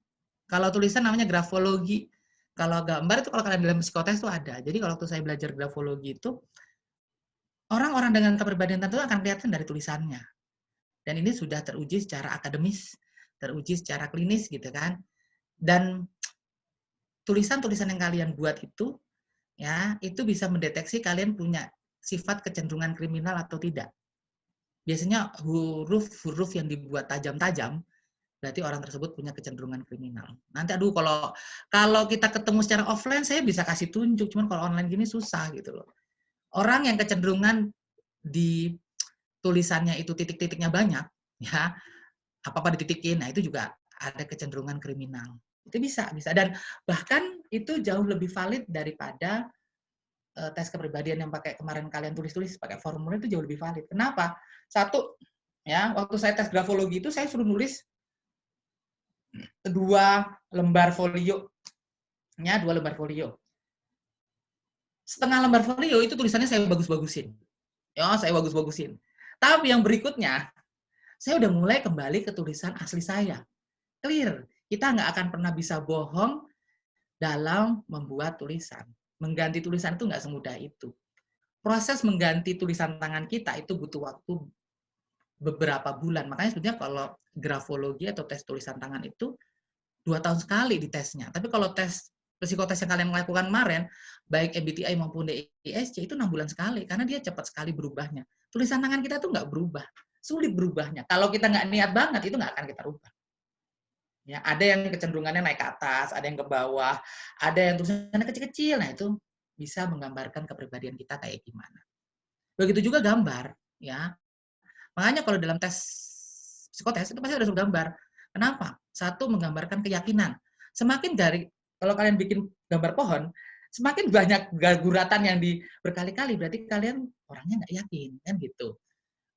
Kalau tulisan namanya grafologi. Kalau gambar itu kalau kalian dalam psikotes itu ada. Jadi kalau waktu saya belajar grafologi itu, orang-orang dengan kepribadian tertentu akan kelihatan dari tulisannya. Dan ini sudah teruji secara akademis, teruji secara klinis gitu kan. Dan tulisan-tulisan yang kalian buat itu, ya, itu bisa mendeteksi kalian punya sifat kecenderungan kriminal atau tidak. Biasanya huruf-huruf yang dibuat tajam-tajam, berarti orang tersebut punya kecenderungan kriminal. Nanti aduh kalau kita ketemu secara offline saya bisa kasih tunjuk, cuman kalau online gini susah gitu loh. Orang yang kecenderungan di tulisannya itu titik-titiknya banyak, ya apa-apa dititikin, nah itu juga ada kecenderungan kriminal. Itu bisa dan bahkan itu jauh lebih valid daripada tes kepribadian yang pakai kemarin kalian tulis-tulis pakai formulir, itu jauh lebih valid. Kenapa? Satu, ya waktu saya tes grafologi itu saya suruh nulis 2 lembar folio. Ya, 2 lembar folio. Setengah lembar folio itu tulisannya saya bagus-bagusin. Ya, saya bagus-bagusin. Tapi yang berikutnya, saya udah mulai kembali ke tulisan asli saya. Clear. Kita nggak akan pernah bisa bohong dalam membuat tulisan. Mengganti tulisan itu nggak semudah itu. Proses mengganti tulisan tangan kita itu butuh waktu beberapa bulan. Makanya sebenarnya kalau grafologi atau tes tulisan tangan itu 2 tahun sekali di tesnya. Tapi kalau tes psikotes yang kalian lakukan kemarin, baik MBTI maupun DISC, itu 6 bulan sekali. Karena dia cepat sekali berubahnya. Tulisan tangan kita tuh nggak berubah. Sulit berubahnya. Kalau kita nggak niat banget, itu nggak akan kita rubah. Ya, ada yang kecenderungannya naik ke atas, ada yang ke bawah, ada yang tulisannya kecil-kecil. Nah, itu bisa menggambarkan kepribadian kita kayak gimana. Begitu juga gambar. Ya. Makanya kalau dalam tes psikotes, itu pasti ada suruh gambar. Kenapa? Satu, menggambarkan keyakinan. Semakin dari, kalau kalian bikin gambar pohon, semakin banyak guratan yang berkali-kali, berarti kalian orangnya nggak yakin, kan gitu.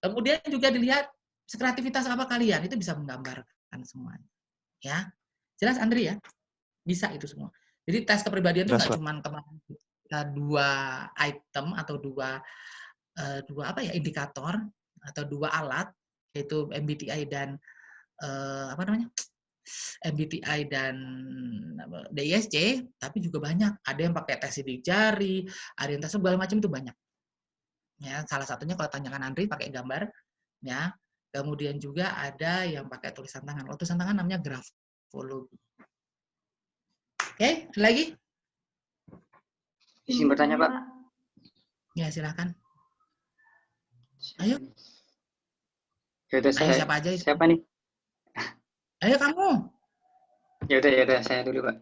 Kemudian juga dilihat kreativitas apa kalian, itu bisa menggambarkan semuanya. Ya, jelas Andri ya? Bisa itu semua. Jadi tes kepribadian itu nggak cuma kemarin 2 item atau 2 indikator atau 2 alat, yaitu MBTI dan MBTI dan DISC, tapi juga banyak. Ada yang pakai tes sidik jari, ada yang tes segala macam, itu banyak. Ya, salah satunya kalau tanyakan Andri pakai gambar, ya. Kemudian juga ada yang pakai tulisan tangan. Kalau tulisan tangan namanya grafologi. Oke, ada lagi? Izin bertanya, Pak. Ya, silakan. Ayo. Yaudah, siapa aja? Siapa nih? Ayo kamu. Yaudah, saya dulu, Pak.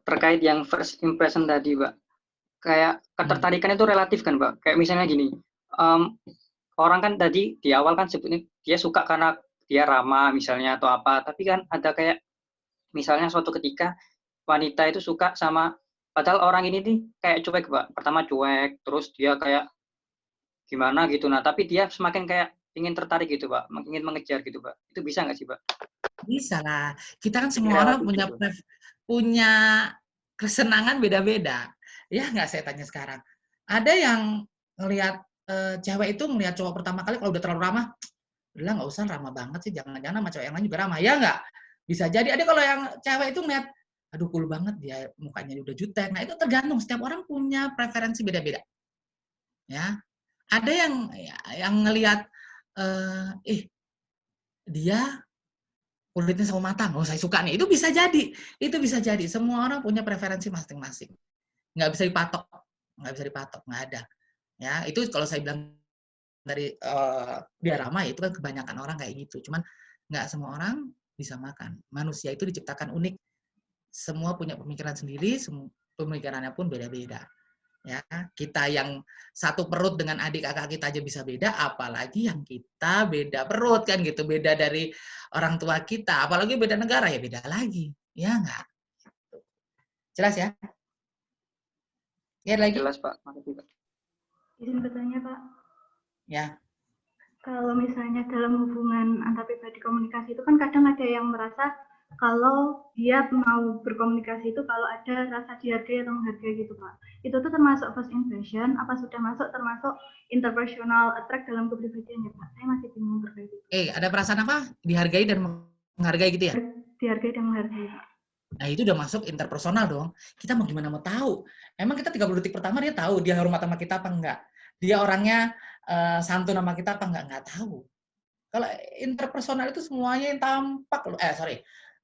Terkait yang first impression tadi, Pak. kayak ketertarikan itu relatif kan, Mbak. Kayak misalnya gini, orang kan tadi di awal kan sebutnya dia suka karena dia ramah misalnya atau apa, tapi kan ada kayak misalnya suatu ketika wanita itu suka sama, padahal orang ini nih kayak cuek, Mbak. Pertama cuek, terus dia kayak gimana gitu. Nah, tapi dia semakin kayak ingin tertarik gitu, Pak, ingin mengejar gitu, Pak. Itu bisa nggak sih, Pak? Bisa lah. Kita kan Jadi semua orang relatif punya gitu. punya kesenangan beda-beda. Ya nggak, saya tanya sekarang. Ada yang ngelihat cewek itu ngelihat cowok pertama kali kalau udah terlalu ramah, udah nggak usah ramah banget sih, jangan-jangan sama cewek yang lain juga ramah. Ya nggak? Bisa jadi. Ada kalau yang cewek itu ngelihat, aduh cool banget dia, mukanya udah jutek. Nah, itu tergantung, setiap orang punya preferensi beda-beda. Ya. Ada yang ngelihat dia kulitnya sawo matang, oh saya suka nih. Itu bisa jadi. Itu bisa jadi. Semua orang punya preferensi masing-masing. Nggak bisa dipatok. Nggak ada. Ya, itu kalau saya bilang dari dia ramah, itu kan kebanyakan orang kayak gitu. Cuman nggak semua orang bisa makan. Manusia itu diciptakan unik. Semua punya pemikiran sendiri, pemikirannya pun beda-beda. Ya, kita yang satu perut dengan adik kakak kita aja bisa beda, apalagi yang kita beda perut kan gitu, beda dari orang tua kita, apalagi beda negara ya beda lagi, ya nggak? Jelas ya? Lihat lagi? Jelas, Pak. Makasih, Pak. Izin bertanya, Pak. Ya. Kalau misalnya dalam hubungan antar pribadi komunikasi itu kan kadang ada yang merasa kalau dia mau berkomunikasi itu kalau ada rasa dihargai atau menghargai gitu, Pak. Itu tuh termasuk first impression, apa sudah masuk termasuk interpersonal attract dalam kepribadian ya, Pak? Saya masih bingung terkait itu. Ada perasaan apa? Dihargai dan menghargai gitu ya? Dihargai dan menghargai, Pak. Nah, itu udah masuk interpersonal dong. Kita mau gimana mau tahu? Emang kita 30 detik pertama dia tahu dia hormat sama kita apa enggak? Dia orangnya santun sama kita apa enggak? Enggak tahu. Kalau interpersonal itu semuanya yang tampak,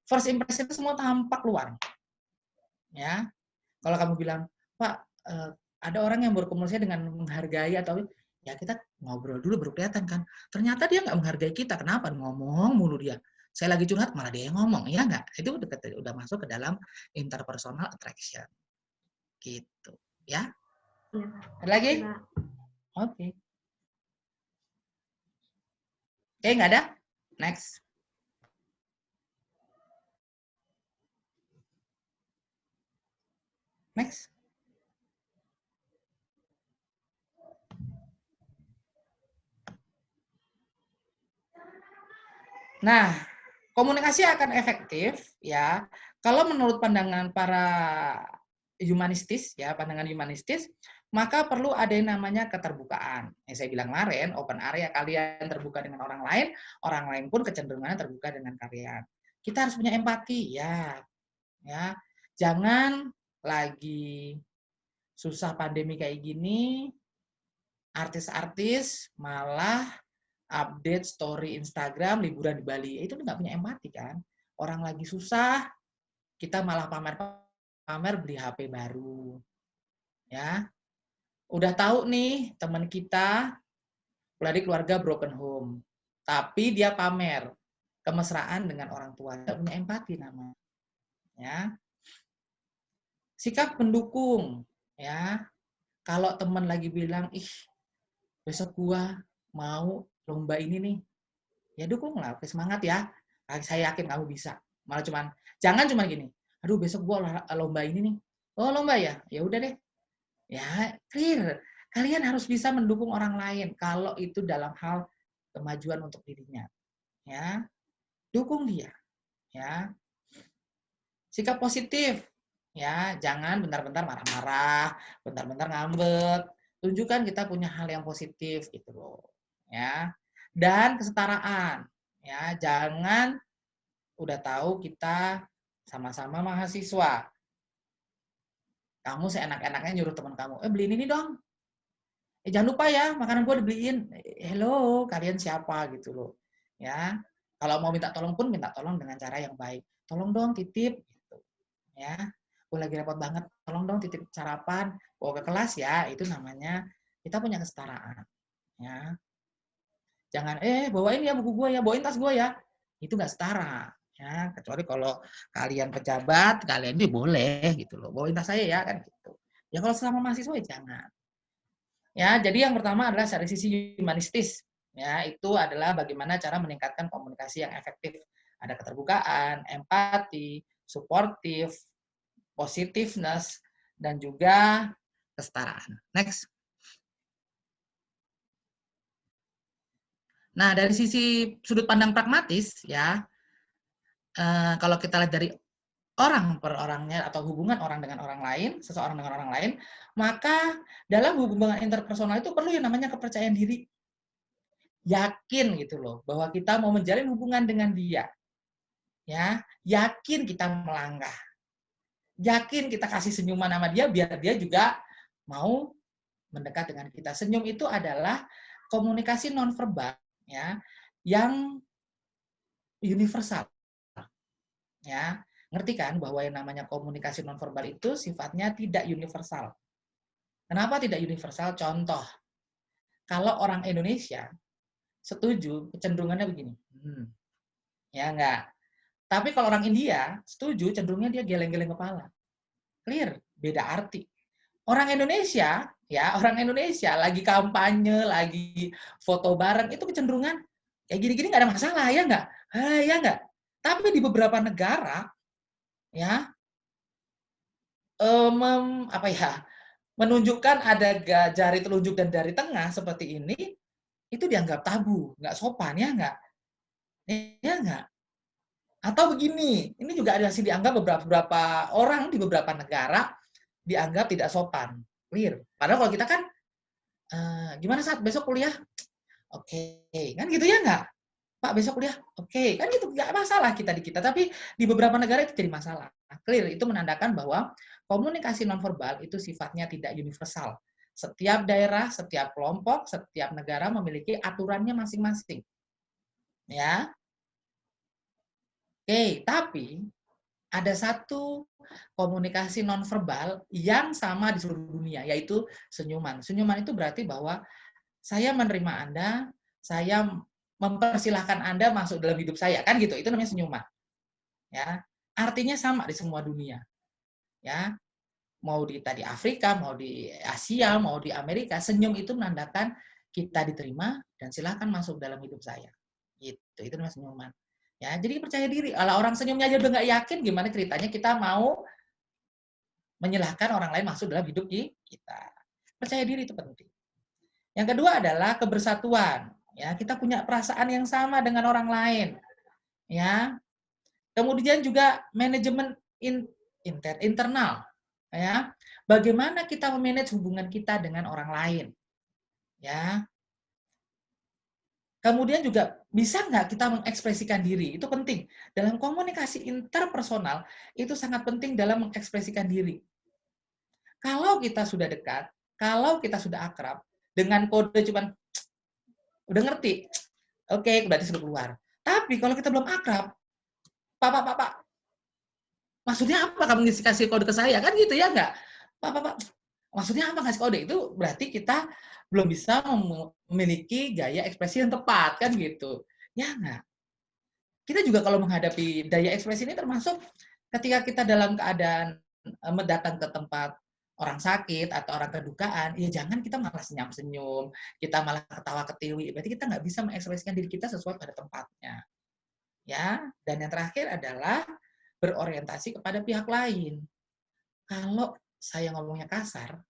first impression itu semua tampak luar. Ya, kalau kamu bilang, Pak, ada orang yang berkomunikasi dengan menghargai atau ya kita ngobrol dulu baru kelihatan kan. Ternyata dia nggak menghargai kita. Kenapa? Ngomong mulu dia. Saya lagi curhat malah dia yang ngomong, ya nggak? Itu udah masuk ke dalam interpersonal attraction. Gitu, ya. Iya, Ada lagi? Pak. Oke. Oke, nggak ada? Next. Next. Nah, komunikasi akan efektif ya kalau menurut pandangan para humanistis ya, pandangan humanistis, maka perlu ada yang namanya keterbukaan. Saya bilang kemarin, open area, kalian terbuka dengan orang lain pun kecenderungannya terbuka dengan kalian. Kita harus punya empati ya. Jangan lagi susah pandemi kayak gini, artis-artis malah update story Instagram liburan di Bali. Itu nggak punya empati kan. Orang lagi susah, kita malah pamer beli HP baru. Ya. Udah tahu nih teman kita dari keluarga broken home. Tapi dia pamer kemesraan dengan orang tua. Nggak punya empati namanya. Ya. Sikap pendukung. Ya. Kalau teman lagi bilang, besok gua mau lomba ini nih, ya dukunglah, semangat ya, saya yakin kamu bisa. Malah jangan cuma gini, aduh besok gua lomba ini nih, oh lomba ya udah deh, ya clear. Kalian harus bisa mendukung orang lain kalau itu dalam hal kemajuan untuk dirinya, ya dukung dia, ya sikap positif, ya jangan bentar-bentar marah-marah, bentar-bentar ngambek, tunjukkan kita punya hal yang positif gitu loh. Ya, dan kesetaraan, ya jangan udah tahu kita sama-sama mahasiswa, kamu seenak-enaknya nyuruh teman kamu, beliin ini dong, jangan lupa ya makanan gue dibeliin. Hello, kalian siapa gitu loh, ya kalau mau minta tolong pun minta tolong dengan cara yang baik, tolong dong titip gitu, ya gue lagi repot banget, tolong dong titip sarapan bawa ke kelas ya, itu namanya kita punya kesetaraan, ya. Jangan, bawain ya buku gue ya, bawain tas gue ya. Itu nggak setara. Ya, kecuali kalau kalian pejabat, kalian boleh gitu loh. Bawain tas saya ya, kan gitu. Ya kalau selama mahasiswa ya jangan. Ya, jadi yang pertama adalah dari sisi humanistis. Ya, itu adalah bagaimana cara meningkatkan komunikasi yang efektif. Ada keterbukaan, empati, suportif, positiveness, dan juga kesetaraan. Next. Nah, dari sisi sudut pandang pragmatis, ya, kalau kita lihat dari orang per orangnya atau hubungan orang dengan orang lain, seseorang dengan orang lain, maka dalam hubungan interpersonal itu perlu yang namanya kepercayaan diri. Yakin gitu loh, bahwa kita mau menjalin hubungan dengan dia. Ya, yakin kita melangkah. Yakin kita kasih senyuman sama dia biar dia juga mau mendekat dengan kita. Senyum itu adalah komunikasi nonverbal ya, yang universal. Ya, ngerti kan bahwa yang namanya komunikasi nonverbal itu sifatnya tidak universal. Kenapa tidak universal? Contoh, kalau orang Indonesia setuju, kecenderungannya begini. Ya enggak. Tapi kalau orang India setuju, cenderungnya dia geleng-geleng kepala. Clear, beda arti. Orang Indonesia, ya orang Indonesia lagi kampanye, lagi foto bareng, itu kecenderungan kayak gini-gini nggak ada masalah, ya enggak? Ya enggak. Tapi di beberapa negara, ya, menunjukkan ada jari telunjuk dan jari tengah seperti ini, itu dianggap tabu, nggak sopan, ya enggak? Ya enggak? Atau begini, ini juga ada sih dianggap beberapa orang di beberapa negara dianggap tidak sopan, clear. Padahal kalau kita kan, gimana saat besok kuliah? Oke, kan gitu ya nggak? Pak besok kuliah? Oke, kan gitu, nggak masalah kita di kita. Tapi di beberapa negara itu jadi masalah. Clear, itu menandakan bahwa komunikasi nonverbal itu sifatnya tidak universal. Setiap daerah, setiap kelompok, setiap negara memiliki aturannya masing-masing. Ya, oke, tapi ada satu komunikasi nonverbal yang sama di seluruh dunia, yaitu senyuman. Senyuman itu berarti bahwa saya menerima Anda, saya mempersilahkan Anda masuk dalam hidup saya, kan gitu. Itu namanya senyuman. Ya, artinya sama di semua dunia. Ya, mau di tadi Afrika, mau di Asia, mau di Amerika, senyum itu menandakan kita diterima dan silakan masuk dalam hidup saya. Gitu, itu namanya senyuman. Ya, jadi percaya diri. Kalau orang senyumnya aja udah nggak yakin, gimana ceritanya kita mau menyilahkan orang lain masuk dalam hidup kita. Percaya diri itu penting. Yang kedua adalah kebersatuan. Ya, kita punya perasaan yang sama dengan orang lain. Ya. Kemudian juga manajemen internal. Ya. Bagaimana kita memanage hubungan kita dengan orang lain. Ya. Kemudian juga bisa nggak kita mengekspresikan diri, itu penting. Dalam komunikasi interpersonal, itu sangat penting dalam mengekspresikan diri. Kalau kita sudah dekat, kalau kita sudah akrab, dengan kode cuman, udah ngerti, oke, berarti sudah keluar. Tapi kalau kita belum akrab, Pak, maksudnya apa kamu kasih kode ke saya? Kan gitu ya nggak? Pak, maksudnya apa kasih kode? Itu berarti kita belum bisa memiliki gaya ekspresi yang tepat, kan gitu. Ya nggak? Kita juga kalau menghadapi daya ekspresi ini termasuk ketika kita dalam keadaan mendatang ke tempat orang sakit atau orang kedukaan, ya jangan kita malah senyum-senyum, kita malah ketawa-ketiwi. Berarti kita nggak bisa mengekspresikan diri kita sesuai pada tempatnya. Ya, dan yang terakhir adalah berorientasi kepada pihak lain. Kalau saya ngomongnya kasar,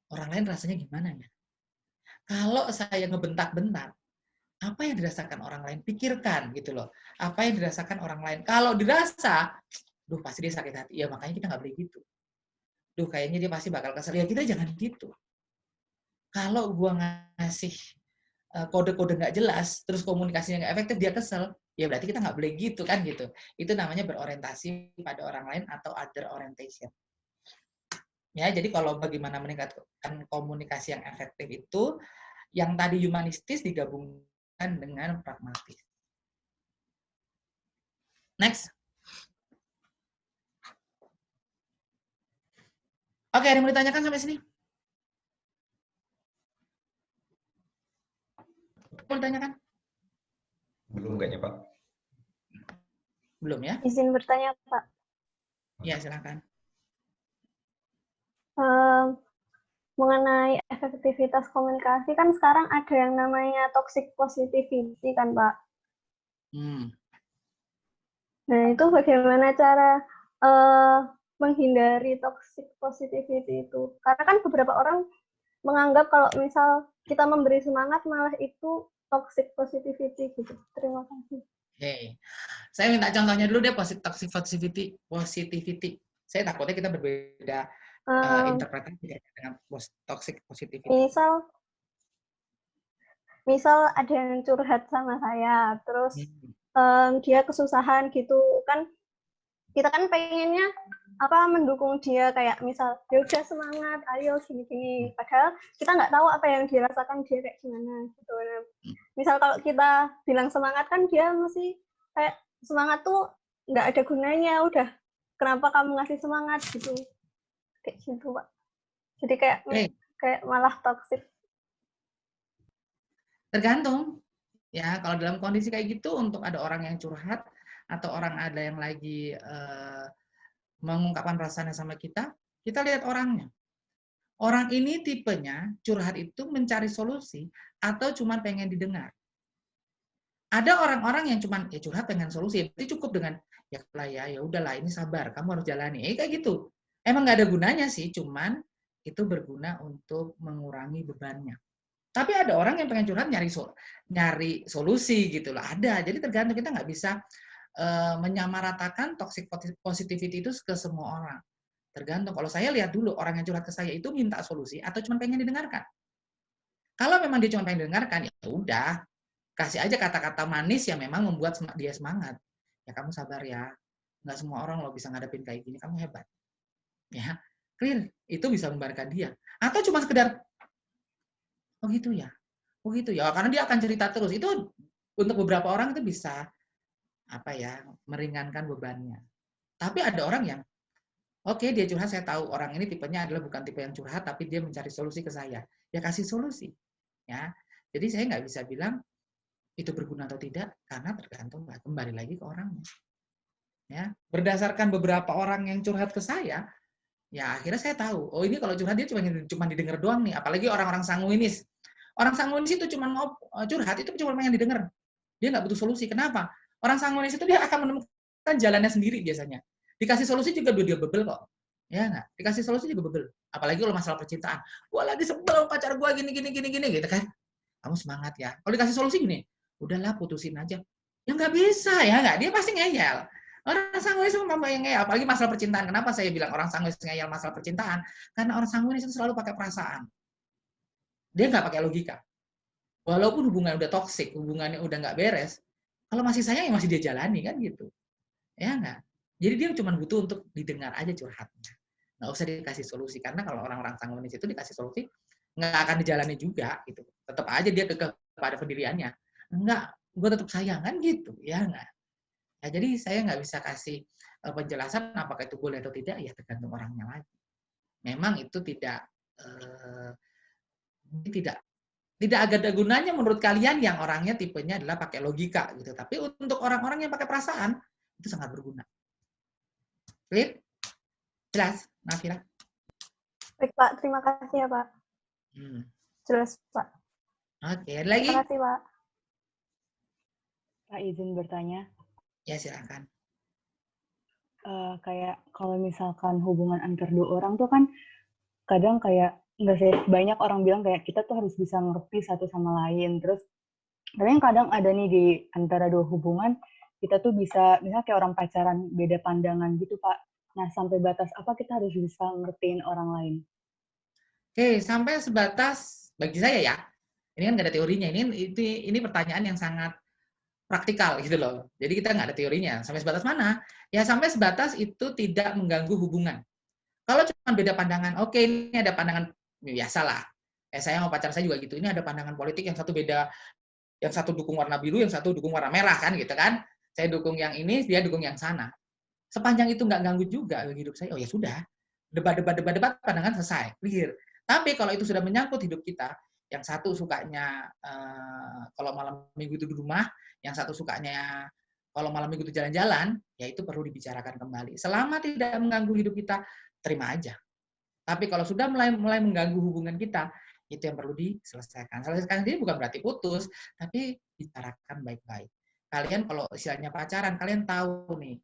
orang lain rasanya gimana ya? Kalau saya ngebentak-bentak, apa yang dirasakan orang lain? Pikirkan gitu loh. Apa yang dirasakan orang lain? Kalau dirasa, duh pasti dia sakit hati. Ya makanya kita nggak boleh gitu. Duh kayaknya dia pasti bakal kesel. Ya kita jangan gitu. Kalau gua ngasih kode-kode nggak jelas, terus komunikasinya nggak efektif, dia kesel, ya berarti kita nggak boleh gitu kan gitu. Itu namanya berorientasi pada orang lain atau other orientation. Ya, jadi kalau bagaimana meningkatkan komunikasi yang efektif itu, yang tadi humanistis digabungkan dengan pragmatis. Next. Oke, ada yang mau ditanyakan sampai sini? Mau ditanyakan? Belum kayaknya, Pak. Belum ya? Izin bertanya, Pak. Ya, silakan. mengenai efektivitas komunikasi kan sekarang ada yang namanya toxic positivity kan Pak. Nah itu bagaimana cara menghindari toxic positivity itu? Karena kan beberapa orang menganggap kalau misal kita memberi semangat malah itu toxic positivity gitu. Terima kasih. Oke, saya minta contohnya dulu deh toxic positivity. Saya takutnya kita berbeda interpretasi dengan toxic positivity. Misal ada yang curhat sama saya, terus dia kesusahan gitu kan, kita kan pengennya mendukung dia kayak misal ya udah semangat, ayo gini-gini. Padahal kita nggak tahu apa yang dirasakan dia kayak gimana gitu. Nah, misal kalau kita bilang semangat kan dia masih kayak semangat tuh nggak ada gunanya, udah kenapa kamu ngasih semangat gitu. Kayak gitu Pak. Jadi kayak malah toksik. Tergantung ya, kalau dalam kondisi kayak gitu untuk ada orang yang curhat atau orang ada yang lagi mengungkapkan perasaannya sama kita lihat orangnya. Orang ini tipenya curhat itu mencari solusi atau cuma pengen didengar. Ada orang-orang yang cuma curhat pengen solusi, berarti cukup dengan ya udahlah ini sabar, kamu harus jalani. Kayak gitu. Emang nggak ada gunanya sih, cuman itu berguna untuk mengurangi bebannya. Tapi ada orang yang pengen curhat nyari solusi gitu loh. Ada. Jadi tergantung, kita nggak bisa menyamaratakan toxic positivity itu ke semua orang. Tergantung. Kalau saya lihat dulu orang yang curhat ke saya itu minta solusi atau cuma pengen didengarkan. Kalau memang dia cuma pengen didengarkan, ya udah kasih aja kata-kata manis yang memang membuat dia semangat. Ya kamu sabar ya. Nggak semua orang lo bisa ngadepin kayak gini. Kamu hebat. Ya, clear. Itu bisa membarkan dia. Atau cuma sekedar oh gitu ya. Karena dia akan cerita terus. Itu untuk beberapa orang itu bisa meringankan bebannya. Tapi ada orang yang dia curhat, saya tahu orang ini tipenya adalah bukan tipe yang curhat, tapi dia mencari solusi ke saya. Ya kasih solusi. Ya. Jadi saya nggak bisa bilang itu berguna atau tidak, karena tergantung kembali lagi ke orangnya. Ya. Berdasarkan beberapa orang yang curhat ke saya, ya akhirnya saya tahu, ini kalau curhat dia cuma didengar doang nih, apalagi orang-orang sanguinis. Orang sanguinis itu cuma mau curhat, itu cuma pengen didengar. Dia nggak butuh solusi. Kenapa? Orang sanguinis itu dia akan menemukan jalannya sendiri biasanya. Dikasih solusi juga dia bebel kok. Ya nggak? Dikasih solusi juga bebel. Apalagi kalau masalah percintaan. Gua lagi sebel pacar gua gini gitu kan. Kamu semangat ya. Kalau dikasih solusi gini, udahlah putusin aja. Ya nggak bisa ya nggak? Dia pasti ngeyel. Orang sanguinis itu memang yang ngeyel. Apalagi masalah percintaan. Kenapa saya bilang orang sanguinis ngeyel masalah percintaan? Karena orang sanguinis itu selalu pakai perasaan. Dia nggak pakai logika. Walaupun hubungan udah toksik, hubungannya udah nggak beres, kalau masih sayang ya masih dia jalani kan gitu. Ya nggak? Jadi dia cuma butuh untuk didengar aja curhatnya. Nggak usah dikasih solusi. Karena kalau orang-orang sanguinis itu dikasih solusi, nggak akan dijalani juga. Gitu. Tetap aja dia kekeh pada pendiriannya. Enggak, gue tetap sayang kan gitu. Ya nggak? Ya, jadi saya nggak bisa kasih penjelasan apakah itu boleh atau tidak, ya tergantung orangnya lagi. Memang itu tidak ada gunanya menurut kalian yang orangnya tipenya adalah pakai logika gitu. Tapi untuk orang-orang yang pakai perasaan itu sangat berguna. Clear? Jelas, Nafira? Baik Pak, terima kasih ya Pak. Jelas Pak. Oke, ada lagi? Terima kasih Pak. Pak izin bertanya. Ya silakan. Kayak kalau misalkan hubungan antar dua orang tuh kan kadang kayak nggak sih, banyak orang bilang kayak kita tuh harus bisa ngerti satu sama lain. Terus tapi kadang ada nih di antara dua hubungan kita tuh bisa misalnya kayak orang pacaran beda pandangan gitu Pak. Nah sampai batas apa kita harus bisa ngertiin orang lain? Oke, sampai sebatas bagi saya ya. Ini kan nggak ada teorinya. Ini pertanyaan yang sangat praktikal gitu loh. Jadi kita nggak ada teorinya. Sampai sebatas mana? Ya sampai sebatas itu tidak mengganggu hubungan. Kalau cuma beda pandangan, oke ini ada pandangan biasalah. Saya sama pacar saya juga gitu. Ini ada pandangan politik yang satu beda, yang satu dukung warna biru, yang satu dukung warna merah kan gitu kan. Saya dukung yang ini, dia dukung yang sana. Sepanjang itu nggak ganggu juga bagi hidup saya, oh ya sudah. Debat, pandangan selesai, clear. Tapi kalau itu sudah menyangkut hidup kita, yang satu sukanya kalau malam minggu itu di rumah, yang satu sukanya kalau malam minggu itu jalan-jalan, ya itu perlu dibicarakan kembali. Selama tidak mengganggu hidup kita, terima aja. Tapi kalau sudah mulai mengganggu hubungan kita, itu yang perlu diselesaikan. Selesaikan ini bukan berarti putus, tapi bicarakan baik-baik. Kalian kalau istilahnya pacaran, kalian tahu nih,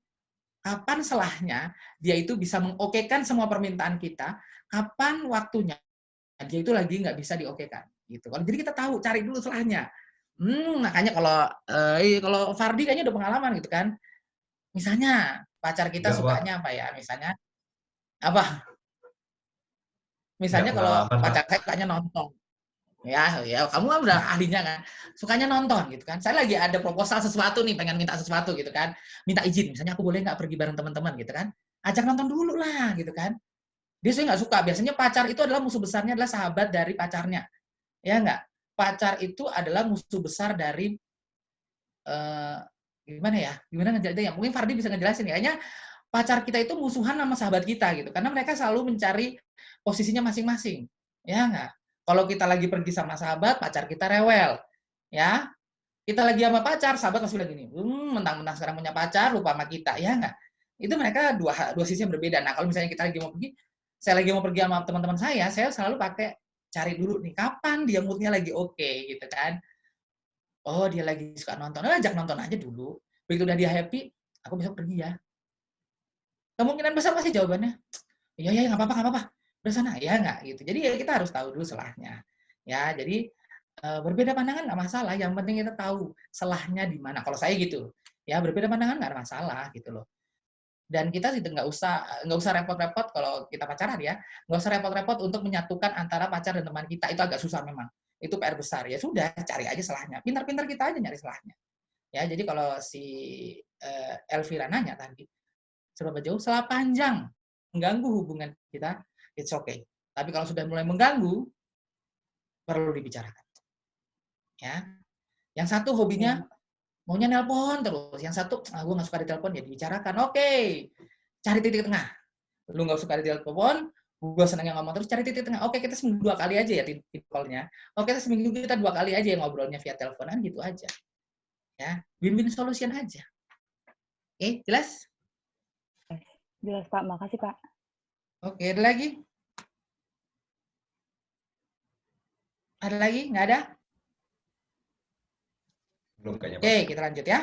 kapan selahnya dia itu bisa mengokekan semua permintaan kita, kapan waktunya dia itu lagi nggak bisa diokekan. Gitu. Jadi kita tahu, cari dulu selahnya. Makanya kalau Fardi kayaknya udah pengalaman gitu kan. Misalnya pacar kita sukanya apa ya? Misalnya apa? Misalnya kalau pacar saya sukanya nonton. Ya, kamu kan udah ahlinya kan. Sukanya nonton gitu kan. Saya lagi ada proposal sesuatu nih, pengen minta sesuatu gitu kan. Minta izin, misalnya aku boleh nggak pergi bareng teman-teman gitu kan. Ajak nonton dulu lah gitu kan. Dia saya nggak suka. Biasanya pacar itu adalah musuh besarnya adalah sahabat dari pacarnya. Ya nggak? Pacar itu adalah musuh besar dari gimana ya? Gimana ngejelasin? Mungkin Fardi bisa ngejelasin. Kayaknya pacar kita itu musuhan sama sahabat kita gitu. Karena mereka selalu mencari posisinya masing-masing. Ya nggak? Kalau kita lagi pergi sama sahabat, pacar kita rewel. Ya. Kita lagi sama pacar, sahabat pasti lagi nih. Mentang-mentang sekarang punya pacar, lupa sama kita. Ya nggak? Itu mereka dua sisi yang berbeda. Nah, kalau misalnya kita lagi mau pergi, saya lagi mau pergi sama teman-teman saya selalu pakai cari dulu nih kapan dia moodnya lagi oke gitu kan. Oh dia lagi suka nonton, ajak nonton aja dulu. Begitu udah dia happy, aku besok pergi ya. Kemungkinan besar pasti jawabannya, iya nggak apa-apa, udah sana ya nggak gitu. Jadi ya kita harus tahu dulu selahnya. Ya jadi berbeda pandangan nggak masalah. Yang penting kita tahu selahnya di mana. Kalau saya gitu, ya berbeda pandangan nggak ada masalah gitu loh. Dan kita nggak usah repot-repot kalau kita pacaran ya, nggak usah repot-repot untuk menyatukan antara pacar dan teman kita. Itu agak susah memang. Itu PR besar. Ya sudah, cari aja selahnya. Pintar-pintar kita aja nyari selahnya. Ya, jadi kalau si Elvira nanya tadi, seberapa jauh? Setelah panjang mengganggu hubungan kita, it's okay. Tapi kalau sudah mulai mengganggu, perlu dibicarakan. Ya, yang satu hobinya maunya nelpon terus, yang satu gue nggak suka ditelepon, ya dibicarakan. Oke, cari titik tengah. Lu nggak suka ditelepon, gue senang yang ngomong terus, cari titik tengah. Oke, kita seminggu 2 kali aja ya titik call-nya. Oke, seminggu kita 2 kali aja ya ngobrolnya via teleponan gitu aja. Ya, win-win solution aja. Oke, jelas? Jelas Pak, makasih Pak. Oke, ada lagi? Ada lagi? Nggak ada? Belum kayaknya, Pak. Oke, kita lanjut ya.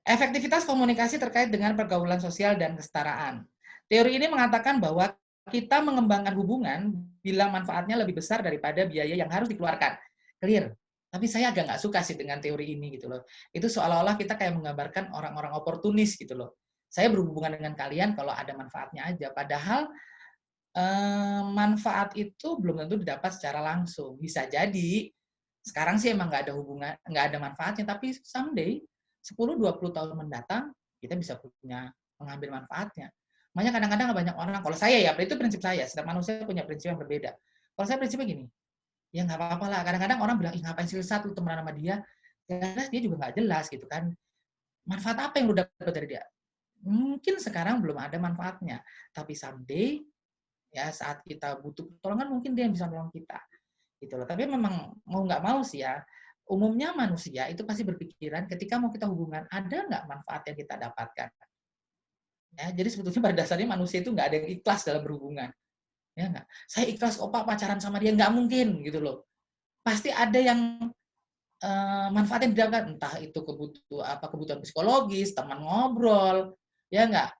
Efektivitas komunikasi terkait dengan pergaulan sosial dan kesetaraan. Teori ini mengatakan bahwa kita mengembangkan hubungan bila manfaatnya lebih besar daripada biaya yang harus dikeluarkan. Clear. Tapi saya agak nggak suka sih dengan teori ini gitu loh. Itu seolah-olah kita kayak menggambarkan orang-orang oportunis gitu loh. Saya berhubungan dengan kalian kalau ada manfaatnya aja. Padahal manfaat itu belum tentu didapat secara langsung. Bisa jadi sekarang sih emang nggak ada hubungan, nggak ada manfaatnya, tapi someday 10-20 tahun mendatang kita bisa mengambil manfaatnya. Makanya kadang-kadang banyak orang, kalau saya ya, itu prinsip saya, setiap manusia punya prinsip yang berbeda. Kalau saya prinsipnya gini, ya nggak apa-apa lah. Kadang-kadang orang bilang, ih ngapain sih lu temenan sama dia? Karena dia juga nggak jelas gitu kan. Manfaat apa yang lu dapat dari dia? Mungkin sekarang belum ada manfaatnya, tapi someday ya saat kita butuh pertolongan mungkin dia yang bisa nolong kita. Gitu loh. Tapi memang mau nggak mau sih ya, umumnya manusia itu pasti berpikiran ketika mau kita hubungan, ada nggak manfaat yang kita dapatkan? Ya, jadi sebetulnya pada dasarnya manusia itu nggak ada yang ikhlas dalam berhubungan. Ya nggak? Saya ikhlas opa pacaran sama dia, nggak mungkin gitu loh. Pasti ada yang manfaat yang didapatkan, entah itu kebutuhan psikologis, teman ngobrol, ya nggak?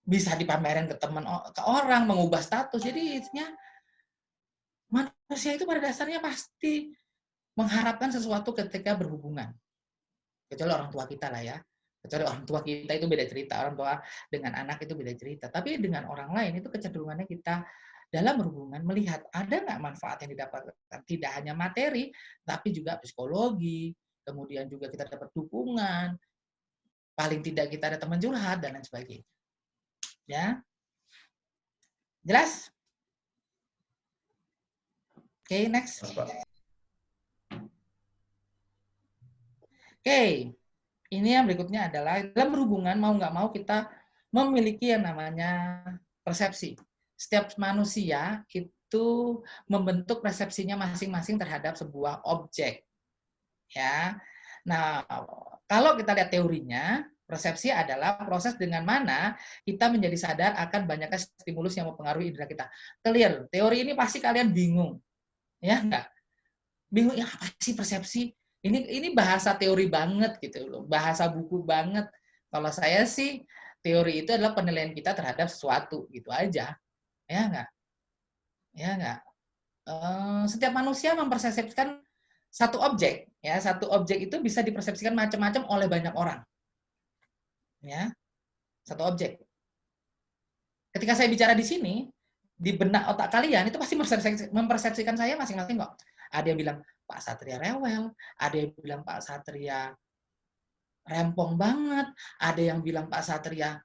Bisa dipamerin ke teman, ke orang, mengubah status. Jadi intinya manusia itu pada dasarnya pasti mengharapkan sesuatu ketika berhubungan. Kecuali orang tua kita lah ya. Kecuali orang tua kita itu beda cerita. Orang tua dengan anak itu beda cerita. Tapi dengan orang lain itu kecenderungannya kita dalam berhubungan melihat ada nggak manfaat yang didapatkan. Tidak hanya materi, tapi juga psikologi. Kemudian juga kita dapat dukungan. Paling tidak kita ada teman curhat dan lain sebagainya. Ya. Jelas? Oke, next. Oke, ini yang berikutnya adalah dalam berhubungan mau nggak mau kita memiliki yang namanya persepsi. Setiap manusia itu membentuk persepsinya masing-masing terhadap sebuah objek. Ya, nah kalau kita lihat teorinya, Persepsi adalah proses dengan mana kita menjadi sadar akan banyaknya stimulus yang mempengaruhi indera kita. Clear. Teori ini pasti kalian bingung. Ya enggak? Bingung, ya apa sih persepsi? Ini bahasa teori banget gitu loh. Bahasa buku banget. Kalau saya sih, teori itu adalah penilaian kita terhadap sesuatu. Gitu aja. Ya enggak? Ya enggak? Setiap manusia mempersepsikan satu objek. Ya, satu objek itu bisa dipersepsikan macam-macam oleh banyak orang. Ya, satu objek. Ketika saya bicara di sini, di benak otak kalian itu pasti mempersepsikan saya masing-masing kok. Ada yang bilang Pak Satria rewel, ada yang bilang Pak Satria rempong banget, ada yang bilang Pak Satria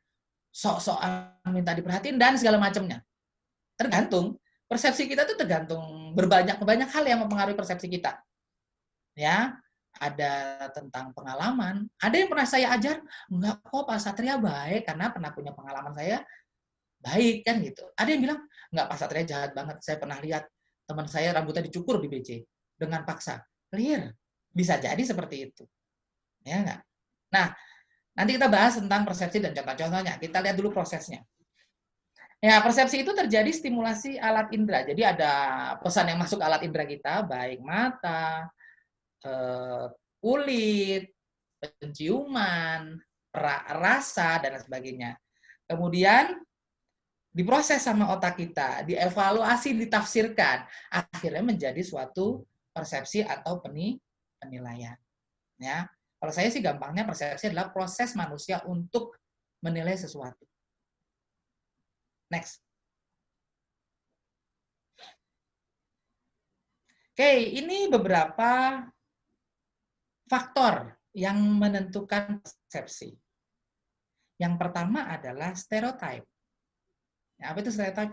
sok-sokan minta diperhatiin dan segala macamnya. Tergantung. Persepsi kita itu tergantung banyak hal yang mempengaruhi persepsi kita. Ya, ada tentang pengalaman. Ada yang pernah saya ajar, enggak kok Pak Satria baik karena pernah punya pengalaman saya baik kan gitu. Ada yang bilang, enggak Pak Satria jahat banget. Saya pernah lihat teman saya rambutnya dicukur di BC dengan paksa. Clear. Bisa jadi seperti itu. Ya enggak? Nah, nanti kita bahas tentang persepsi dan contoh-contohnya. Kita lihat dulu prosesnya. Ya, persepsi itu terjadi stimulasi alat indera. Jadi ada pesan yang masuk alat indera kita, baik mata, kulit, penciuman, rasa, dan sebagainya. Kemudian diproses sama otak kita, dievaluasi, ditafsirkan, akhirnya menjadi suatu persepsi atau penilaian. Ya, kalau saya sih gampangnya persepsi adalah proses manusia untuk menilai sesuatu. Next. Oke, ini beberapa faktor yang menentukan persepsi. Yang pertama adalah stereotip. Ya, apa itu stereotip?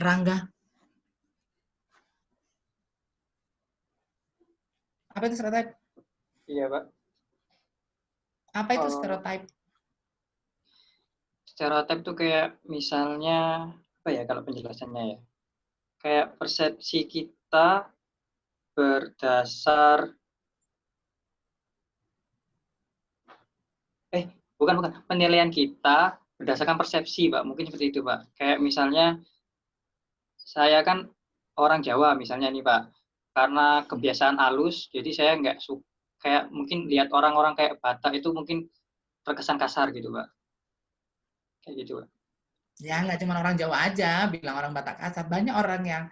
Rangga. Apa itu stereotip? Iya, Pak. Apa itu stereotip? Stereotip itu kayak misalnya, apa ya kalau penjelasannya ya? Kayak persepsi kita berdasar bukan penilaian kita berdasarkan persepsi, Pak. Mungkin seperti itu, Pak. Kayak misalnya saya kan orang Jawa misalnya nih, Pak. Karena kebiasaan halus, jadi saya nggak suka kayak mungkin lihat orang-orang kayak Batak itu mungkin terkesan kasar gitu, Pak. Kayak gitu, Pak. Ya, nggak cuma orang Jawa aja bilang orang Batak kasar. Banyak orang yang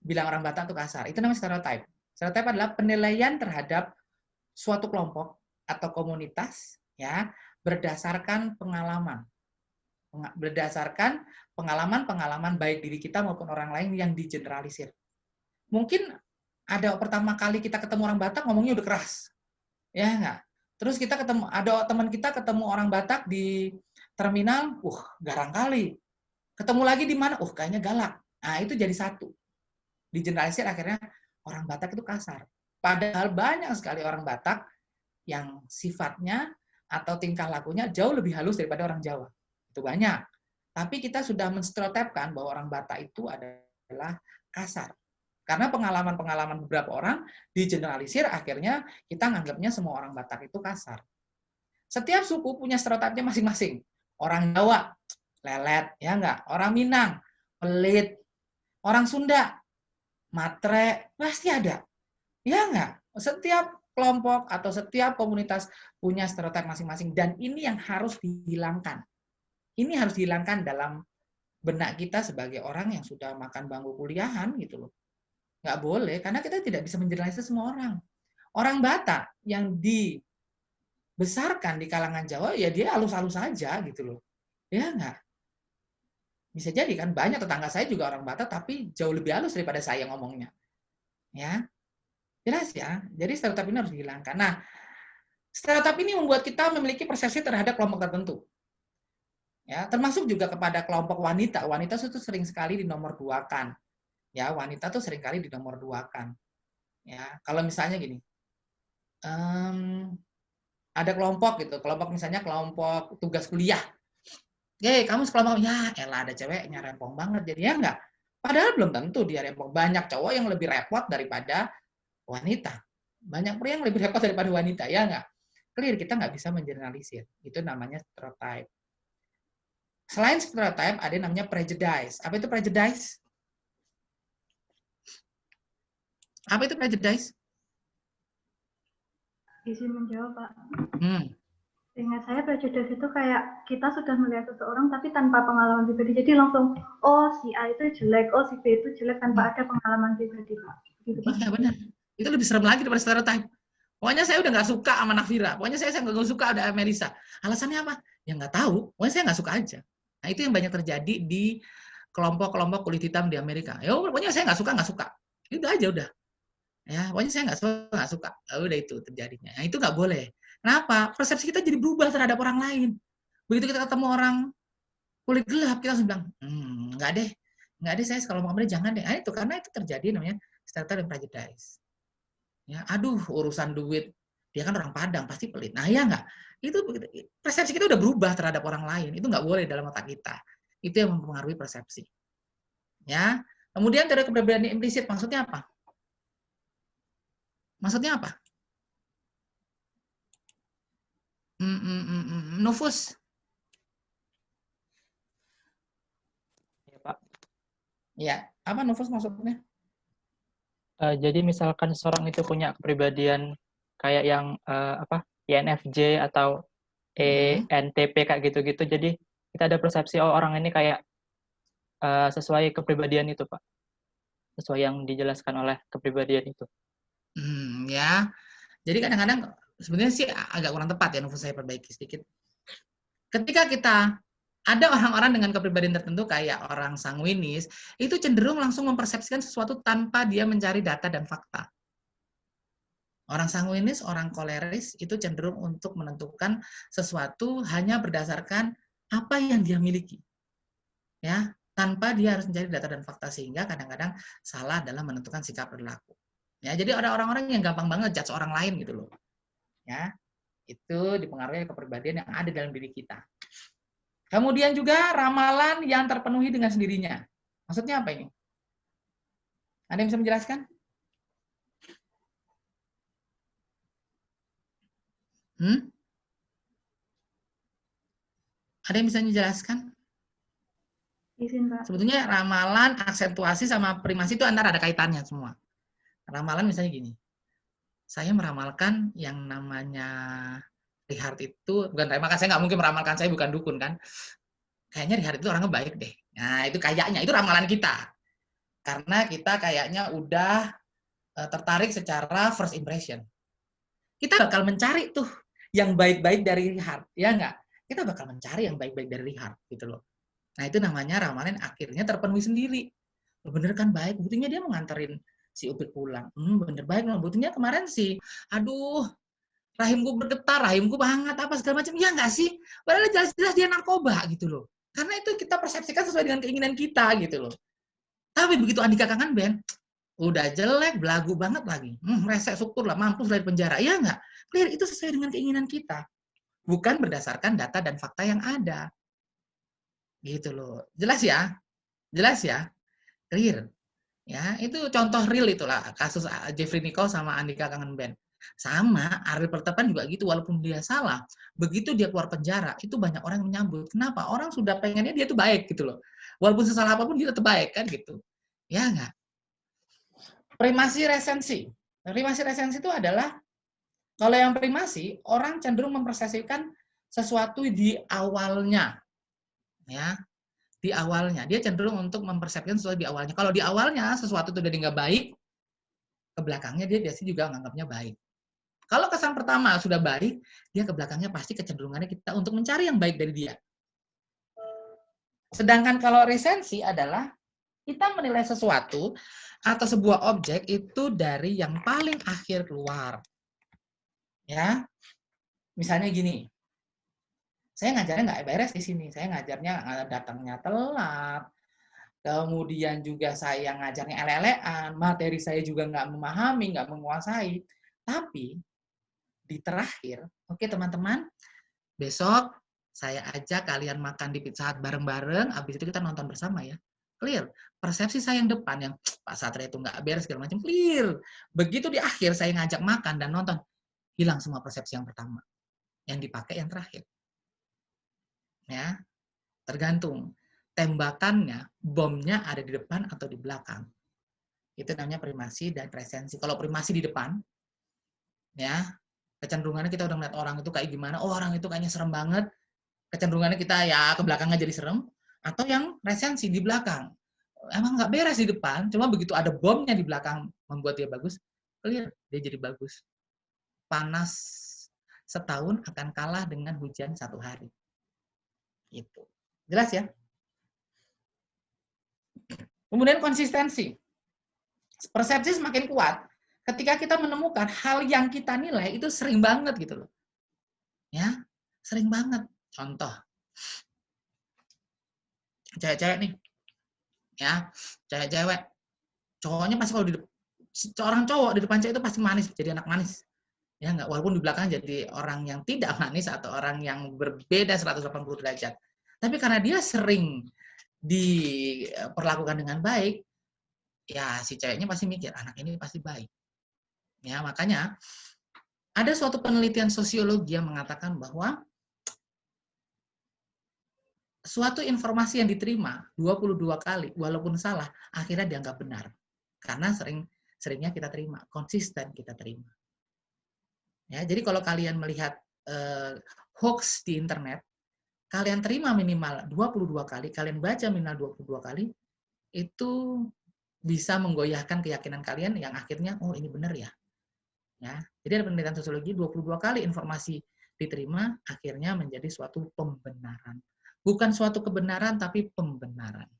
bilang orang Batak itu kasar. Itu namanya stereotip. Stereotip adalah penilaian terhadap suatu kelompok atau komunitas ya berdasarkan pengalaman. Berdasarkan pengalaman baik diri kita maupun orang lain yang digeneralisir. Mungkin ada pertama kali kita ketemu orang Batak ngomongnya udah keras. Ya enggak? Terus kita ada teman kita ketemu orang Batak di terminal, garang kali. Ketemu lagi di mana? Kayaknya galak. Nah, itu jadi satu. Digeneralisir akhirnya orang Batak itu kasar. Padahal banyak sekali orang Batak yang sifatnya atau tingkah lakunya jauh lebih halus daripada orang Jawa. Itu banyak. Tapi kita sudah menstereotipkan bahwa orang Batak itu adalah kasar. Karena pengalaman-pengalaman beberapa orang digeneralisir, akhirnya kita nganggapnya semua orang Batak itu kasar. Setiap suku punya stereotipnya masing-masing. Orang Jawa, lelet, ya enggak? Orang Minang, pelit. Orang Sunda, matre, pasti ada. Ya enggak? Setiap kelompok atau setiap komunitas punya stereotip masing-masing. Dan ini yang harus dihilangkan. Ini harus dihilangkan dalam benak kita sebagai orang yang sudah makan bangku kuliahan gitu loh. Nggak boleh, karena kita tidak bisa menjelaskan semua orang. Orang Batak yang dibesarkan di kalangan Jawa, ya dia halus-halus saja gitu loh. Ya nggak? Bisa jadi kan, banyak tetangga saya juga orang Batak, tapi jauh lebih halus daripada saya ngomongnya. Ya, jelas ya. Jadi stereotip ini harus dihilangkan. Nah, stereotip ini membuat kita memiliki persepsi terhadap kelompok tertentu. Ya, termasuk juga kepada kelompok wanita. Wanita itu sering sekali dinomorduakan. Ya, wanita tuh sering kali dinomorduakan. Ya, kalau misalnya gini, ada kelompok gitu, kelompok misalnya kelompok tugas kuliah. Kamu sekelompok, ya elah ada ceweknya rempong banget, jadi ya enggak. Padahal belum tentu dia rempong. Banyak cowok yang lebih repot daripada wanita. Banyak pria yang lebih repot daripada wanita, ya enggak. Clear, kita nggak bisa mengeneralisir. Itu namanya stereotype. Selain stereotype, ada yang namanya prejudice. Apa itu prejudice? Apa itu prejudice? Izin menjawab, Pak. Ingat saya prejudice itu kayak kita sudah melihat seseorang tapi tanpa pengalaman pribadi. Jadi langsung, oh si A itu jelek, oh si B itu jelek tanpa ada pengalaman pribadi, Pak. Gitu, Pak. Iya, benar. Itu lebih serem lagi daripada stereotype. Pokoknya saya udah nggak suka sama Nafira. Pokoknya saya nggak suka ada Melisa. Alasannya apa? Ya nggak tahu. Pokoknya saya nggak suka aja. Nah, itu yang banyak terjadi di kelompok-kelompok kulit hitam di Amerika. Ya pokoknya saya nggak suka. Itu aja udah. Ya, pokoknya saya nggak suka. Udah itu terjadinya. Nah, itu nggak boleh. Kenapa? Persepsi kita jadi berubah terhadap orang lain. Begitu kita ketemu orang kulit gelap, kita langsung bilang, nggak deh, saya kalau mau ngomongnya jangan deh. Nah, itu karena itu terjadi namanya stereotype dan prejudice. Ya, aduh, urusan duit, dia kan orang Padang, pasti pelit. Nah, ya nggak? Itu persepsi kita udah berubah terhadap orang lain. Itu nggak boleh dalam otak kita. Itu yang mempengaruhi persepsi. Ya. Kemudian teori kepribadian implisit, maksudnya apa? Maksudnya apa? Nufus. Ya, Pak. Ya, apa Nufus maksudnya? Jadi misalkan seorang itu punya kepribadian kayak yang INFJ atau ENTP kayak gitu-gitu. Jadi kita ada persepsi orang ini kayak sesuai kepribadian itu, Pak. Sesuai yang dijelaskan oleh kepribadian itu. Ya. Jadi kadang-kadang sebenarnya sih agak kurang tepat ya, Nufus, saya perbaiki sedikit. Ketika kita ada orang-orang dengan kepribadian tertentu kayak orang sanguinis, itu cenderung langsung mempersepsikan sesuatu tanpa dia mencari data dan fakta. Orang sanguinis, orang koleris itu cenderung untuk menentukan sesuatu hanya berdasarkan apa yang dia miliki. Ya, tanpa dia harus mencari data dan fakta, sehingga kadang-kadang salah dalam menentukan sikap perilaku. Ya, jadi ada orang-orang yang gampang banget judge orang lain gitu loh. Ya, itu dipengaruhi kepribadian yang ada dalam diri kita. Kemudian juga ramalan yang terpenuhi dengan sendirinya. Maksudnya apa ini? Ada yang bisa menjelaskan? Ada yang bisa menjelaskan? Izin, Pak. Sebetulnya ramalan, aksentuasi, sama primasi itu antara ada kaitannya semua. Ramalan misalnya gini. Saya meramalkan yang namanya Richard itu, bukan, maka saya nggak mungkin meramalkan, saya bukan dukun kan. Kayaknya Richard itu orangnya baik deh. Nah, itu kayaknya, itu ramalan kita. Karena kita kayaknya udah tertarik secara first impression. Kita bakal mencari tuh yang baik-baik dari Richard, ya nggak? Kita bakal mencari yang baik-baik dari Richard, gitu loh. Nah, itu namanya ramalan akhirnya terpenuhi sendiri. Bener kan baik, buktinya dia mau nganterin si Upik pulang. Bener baik, buktinya kemarin sih, aduh, rahimku bergetar, rahimku banget, apa segala macam. Ya nggak sih? Padahal jelas-jelas dia narkoba, gitu loh. Karena itu kita persepsikan sesuai dengan keinginan kita, gitu loh. Tapi begitu Andika kangen Ben, udah jelek, belagu banget lagi. Resek struktur lah, mampus dari penjara. Ya nggak? Clear, itu sesuai dengan keinginan kita. Bukan berdasarkan data dan fakta yang ada. Gitu loh. Jelas ya? Jelas ya? Clear. Ya, itu contoh real itulah kasus Jeffrey Nicole sama Andika kangen Ben. Sama, Ariel Pertepan juga gitu, walaupun dia salah, begitu dia keluar penjara, itu banyak orang yang menyambut. Kenapa? Orang sudah pengennya dia tuh baik gitu loh. Walaupun sesalah apapun dia tetap baik kan gitu. Ya enggak? Primasi resensi. Primasi resensi itu adalah, kalau yang primasi, orang cenderung mempersepsikan sesuatu di awalnya. Ya, di awalnya. Dia cenderung untuk mempersepsikan sesuatu di awalnya. Kalau di awalnya sesuatu itu udah nggak baik, ke belakangnya dia biasanya juga menganggapnya baik. Kalau kesan pertama sudah baik, dia ke belakangnya pasti kecenderungannya kita untuk mencari yang baik dari dia. Sedangkan kalau resensi adalah kita menilai sesuatu atau sebuah objek itu dari yang paling akhir keluar. Ya, misalnya gini, saya ngajarnya nggak beres di sini. Saya ngajarnya datangnya telat, kemudian juga saya ngajarnya ele-elean, materi saya juga nggak memahami, nggak menguasai. Tapi di terakhir, oke teman-teman, besok saya ajak kalian makan di Pizza Hut bareng-bareng, habis itu kita nonton bersama ya. Clear. Persepsi saya yang depan, yang Pak Satria itu nggak beres, segala macam, clear. Begitu di akhir saya ngajak makan dan nonton, hilang semua persepsi yang pertama. yang dipakai yang terakhir. Ya, tergantung tembakannya, bomnya ada di depan atau di belakang. Itu namanya primasi dan resensi. Kalau primasi di depan, ya, kecenderungannya kita udah ngeliat orang itu kayak gimana, oh orang itu kayaknya serem banget, kecenderungannya kita ya ke belakangnya jadi serem, atau yang resensi di belakang. Emang nggak beres di depan, cuma begitu ada bomnya di belakang membuat dia bagus, clear, dia jadi bagus. Panas setahun akan kalah dengan hujan 1 hari. Itu. Jelas ya? Kemudian konsistensi. Persepsi semakin kuat ketika kita menemukan hal yang kita nilai itu sering banget gitu loh. Ya, sering banget. Contoh. Cewek-cewek nih. Ya, cewek-cewek. Cowoknya pasti kalau orang cowok di depan cewek itu pasti manis, jadi anak manis. Ya enggak, walaupun di belakang jadi orang yang tidak manis atau orang yang berbeda 180 derajat. Tapi karena dia sering diperlakukan dengan baik, ya si ceweknya pasti mikir, anak ini pasti baik. Ya, makanya ada suatu penelitian sosiologi yang mengatakan bahwa suatu informasi yang diterima 22 kali, walaupun salah, akhirnya dianggap benar. Karena seringnya kita terima, konsisten kita terima. Ya, jadi kalau kalian melihat hoax di internet, kalian terima minimal 22 kali, kalian baca minimal 22 kali, itu bisa menggoyahkan keyakinan kalian yang akhirnya, oh ini benar ya. Ya, jadi ada penelitian sosiologi 22 kali informasi diterima, akhirnya menjadi suatu pembenaran. Bukan suatu kebenaran, tapi pembenaran.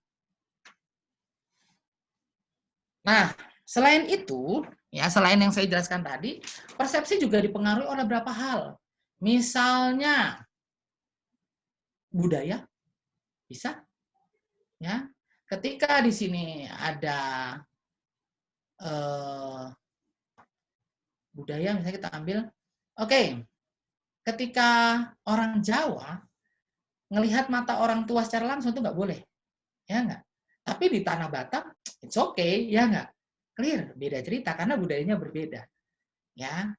Nah, selain itu, ya selain yang saya jelaskan tadi, persepsi juga dipengaruhi oleh beberapa hal. Misalnya, budaya, bisa. Ya, ketika di sini ada budaya, misalnya kita ambil, oke, ketika orang Jawa ngelihat mata orang tua secara langsung itu nggak boleh, ya nggak. Tapi di tanah Batak, it's okay, ya nggak. Clear, beda cerita karena budayanya berbeda, ya.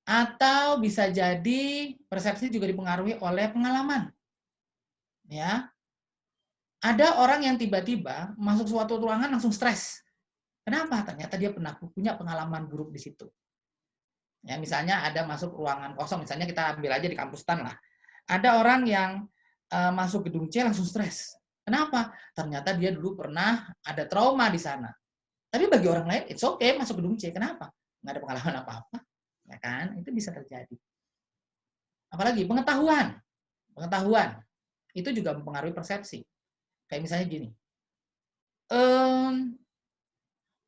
Atau bisa jadi persepsi juga dipengaruhi oleh pengalaman, ya. Ada orang yang tiba-tiba masuk suatu ruangan langsung stres. Kenapa? Ternyata dia pernah punya pengalaman buruk di situ. Ya, misalnya ada masuk ruangan kosong, misalnya kita ambil aja di kampus TAN lah. Ada orang yang masuk gedung C langsung stres. Kenapa? Ternyata dia dulu pernah ada trauma di sana. Tapi bagi orang lain, it's okay masuk gedung C. Kenapa? Nggak ada pengalaman apa-apa. Ya kan? Itu bisa terjadi. Apalagi pengetahuan. Pengetahuan. Itu juga mempengaruhi persepsi. Kayak misalnya gini.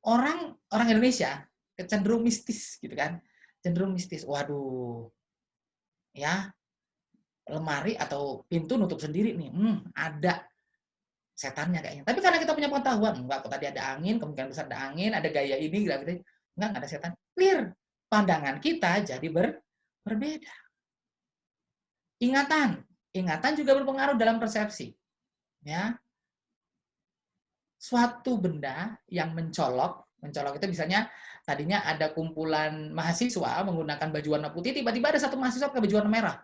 Orang Indonesia cenderung mistis gitu kan. Cenderung mistis. Waduh. Ya. Lemari atau pintu nutup sendiri nih. Ada setannya kayaknya. Tapi karena kita punya pengetahuan, enggak, kok tadi ada angin, kemungkinan besar ada angin, ada gaya ini, gitu. Enggak ada setan. Clear. Pandangan kita jadi berbeda. Ingatan juga berpengaruh dalam persepsi. Ya. Suatu benda yang mencolok itu misalnya tadinya ada kumpulan mahasiswa menggunakan baju warna putih, tiba-tiba ada satu mahasiswa pakai baju warna merah.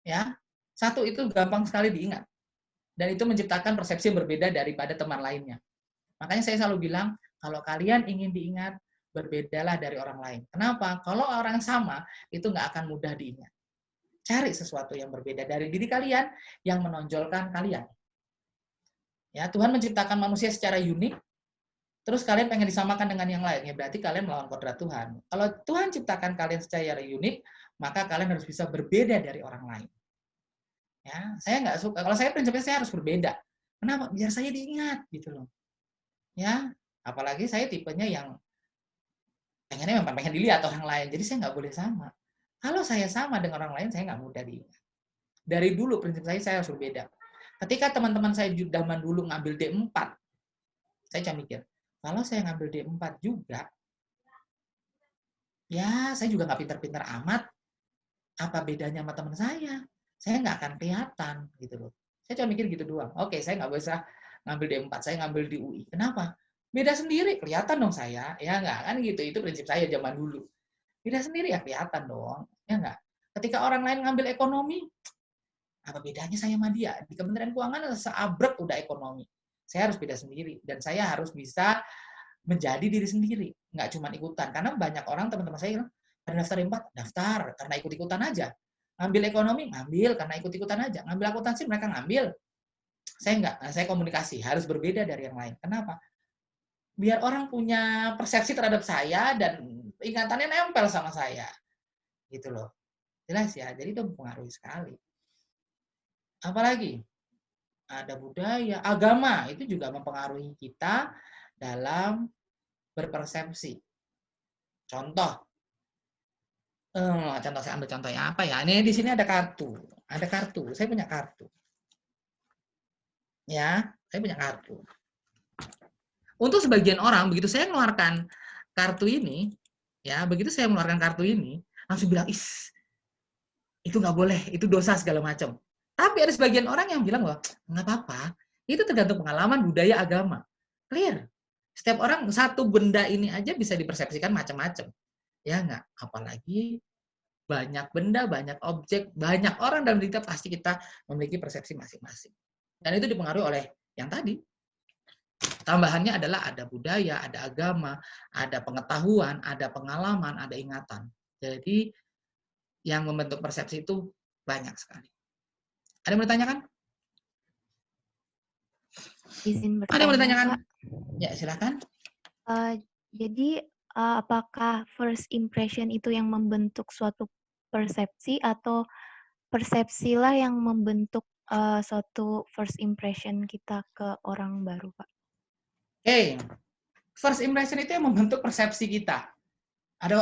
Ya. Satu itu gampang sekali diingat. Dan itu menciptakan persepsi yang berbeda daripada teman lainnya. Makanya saya selalu bilang, kalau kalian ingin diingat, berbedalah dari orang lain. Kenapa? Kalau orang sama, itu nggak akan mudah diingat. Cari sesuatu yang berbeda dari diri kalian, yang menonjolkan kalian. Ya, Tuhan menciptakan manusia secara unik, terus kalian pengen disamakan dengan yang lain, ya berarti kalian melawan kodrat Tuhan. Kalau Tuhan ciptakan kalian secara unik, maka kalian harus bisa berbeda dari orang lain. Ya, saya nggak suka. Kalau saya prinsipnya saya harus berbeda. Kenapa? Biar saya diingat gitu loh. Ya, apalagi saya tipenya yang pengennya memang pengen dilihat orang lain. Jadi saya nggak boleh sama. Kalau saya sama dengan orang lain, saya nggak mudah diingat. Dari dulu prinsip saya harus berbeda. Ketika teman-teman saya zaman dulu ngambil D4, saya cuma mikir, kalau saya ngambil D4 juga, ya saya juga nggak pintar-pintar amat. Apa bedanya sama teman saya? Saya nggak akan kelihatan gitu loh. Saya cuma mikir gitu doang. Oke, saya nggak bisa ngambil D4, saya ngambil di UI. Kenapa? Beda sendiri, kelihatan dong saya. Ya nggak kan gitu. Itu prinsip saya zaman dulu. Beda sendiri ya kelihatan dong. Ya nggak? Ketika orang lain ngambil ekonomi, apa bedanya saya sama dia? Di Kementerian Keuangan seabrek udah ekonomi. Saya harus beda sendiri dan saya harus bisa menjadi diri sendiri, nggak cuma ikutan. Karena banyak orang teman-teman saya bilang, pada daftar 4, daftar karena ikut-ikutan aja. Ngambil ekonomi, ngambil karena ikut-ikutan aja. Ngambil akuntansi, mereka ngambil. Saya enggak, saya komunikasi, harus berbeda dari yang lain. Kenapa? Biar orang punya persepsi terhadap saya dan ingatannya nempel sama saya. Gitu loh. Jelas ya, jadi itu mempengaruhi sekali. Apalagi? Ada budaya, agama, itu juga mempengaruhi kita dalam berpersepsi. Contoh, saya ambil contohnya apa ya? Ini di sini ada kartu. Ada kartu, saya punya kartu. Ya, saya punya kartu. Untuk sebagian orang, begitu saya mengeluarkan kartu ini, ya, begitu saya mengeluarkan kartu ini, langsung bilang, itu nggak boleh, itu dosa segala macam. Tapi ada sebagian orang yang bilang, wah, nggak apa-apa, itu tergantung pengalaman, budaya, agama. Clear. Setiap orang, satu benda ini aja bisa dipersepsikan macam-macam. Ya nggak? Apalagi banyak benda, banyak objek, banyak orang dalam diri kita, pasti kita memiliki persepsi masing-masing. Dan itu dipengaruhi oleh yang tadi. Tambahannya adalah ada budaya, ada agama, ada pengetahuan, ada pengalaman, ada ingatan. Jadi yang membentuk persepsi itu banyak sekali. Ada yang mau ditanyakan? Izin Ada yang mau ditanyakan? Pak. Ya, silakan. Jadi apakah first impression itu yang membentuk suatu persepsi atau persepsilah yang membentuk suatu first impression kita ke orang baru, Pak? First impression itu yang membentuk persepsi kita. Ada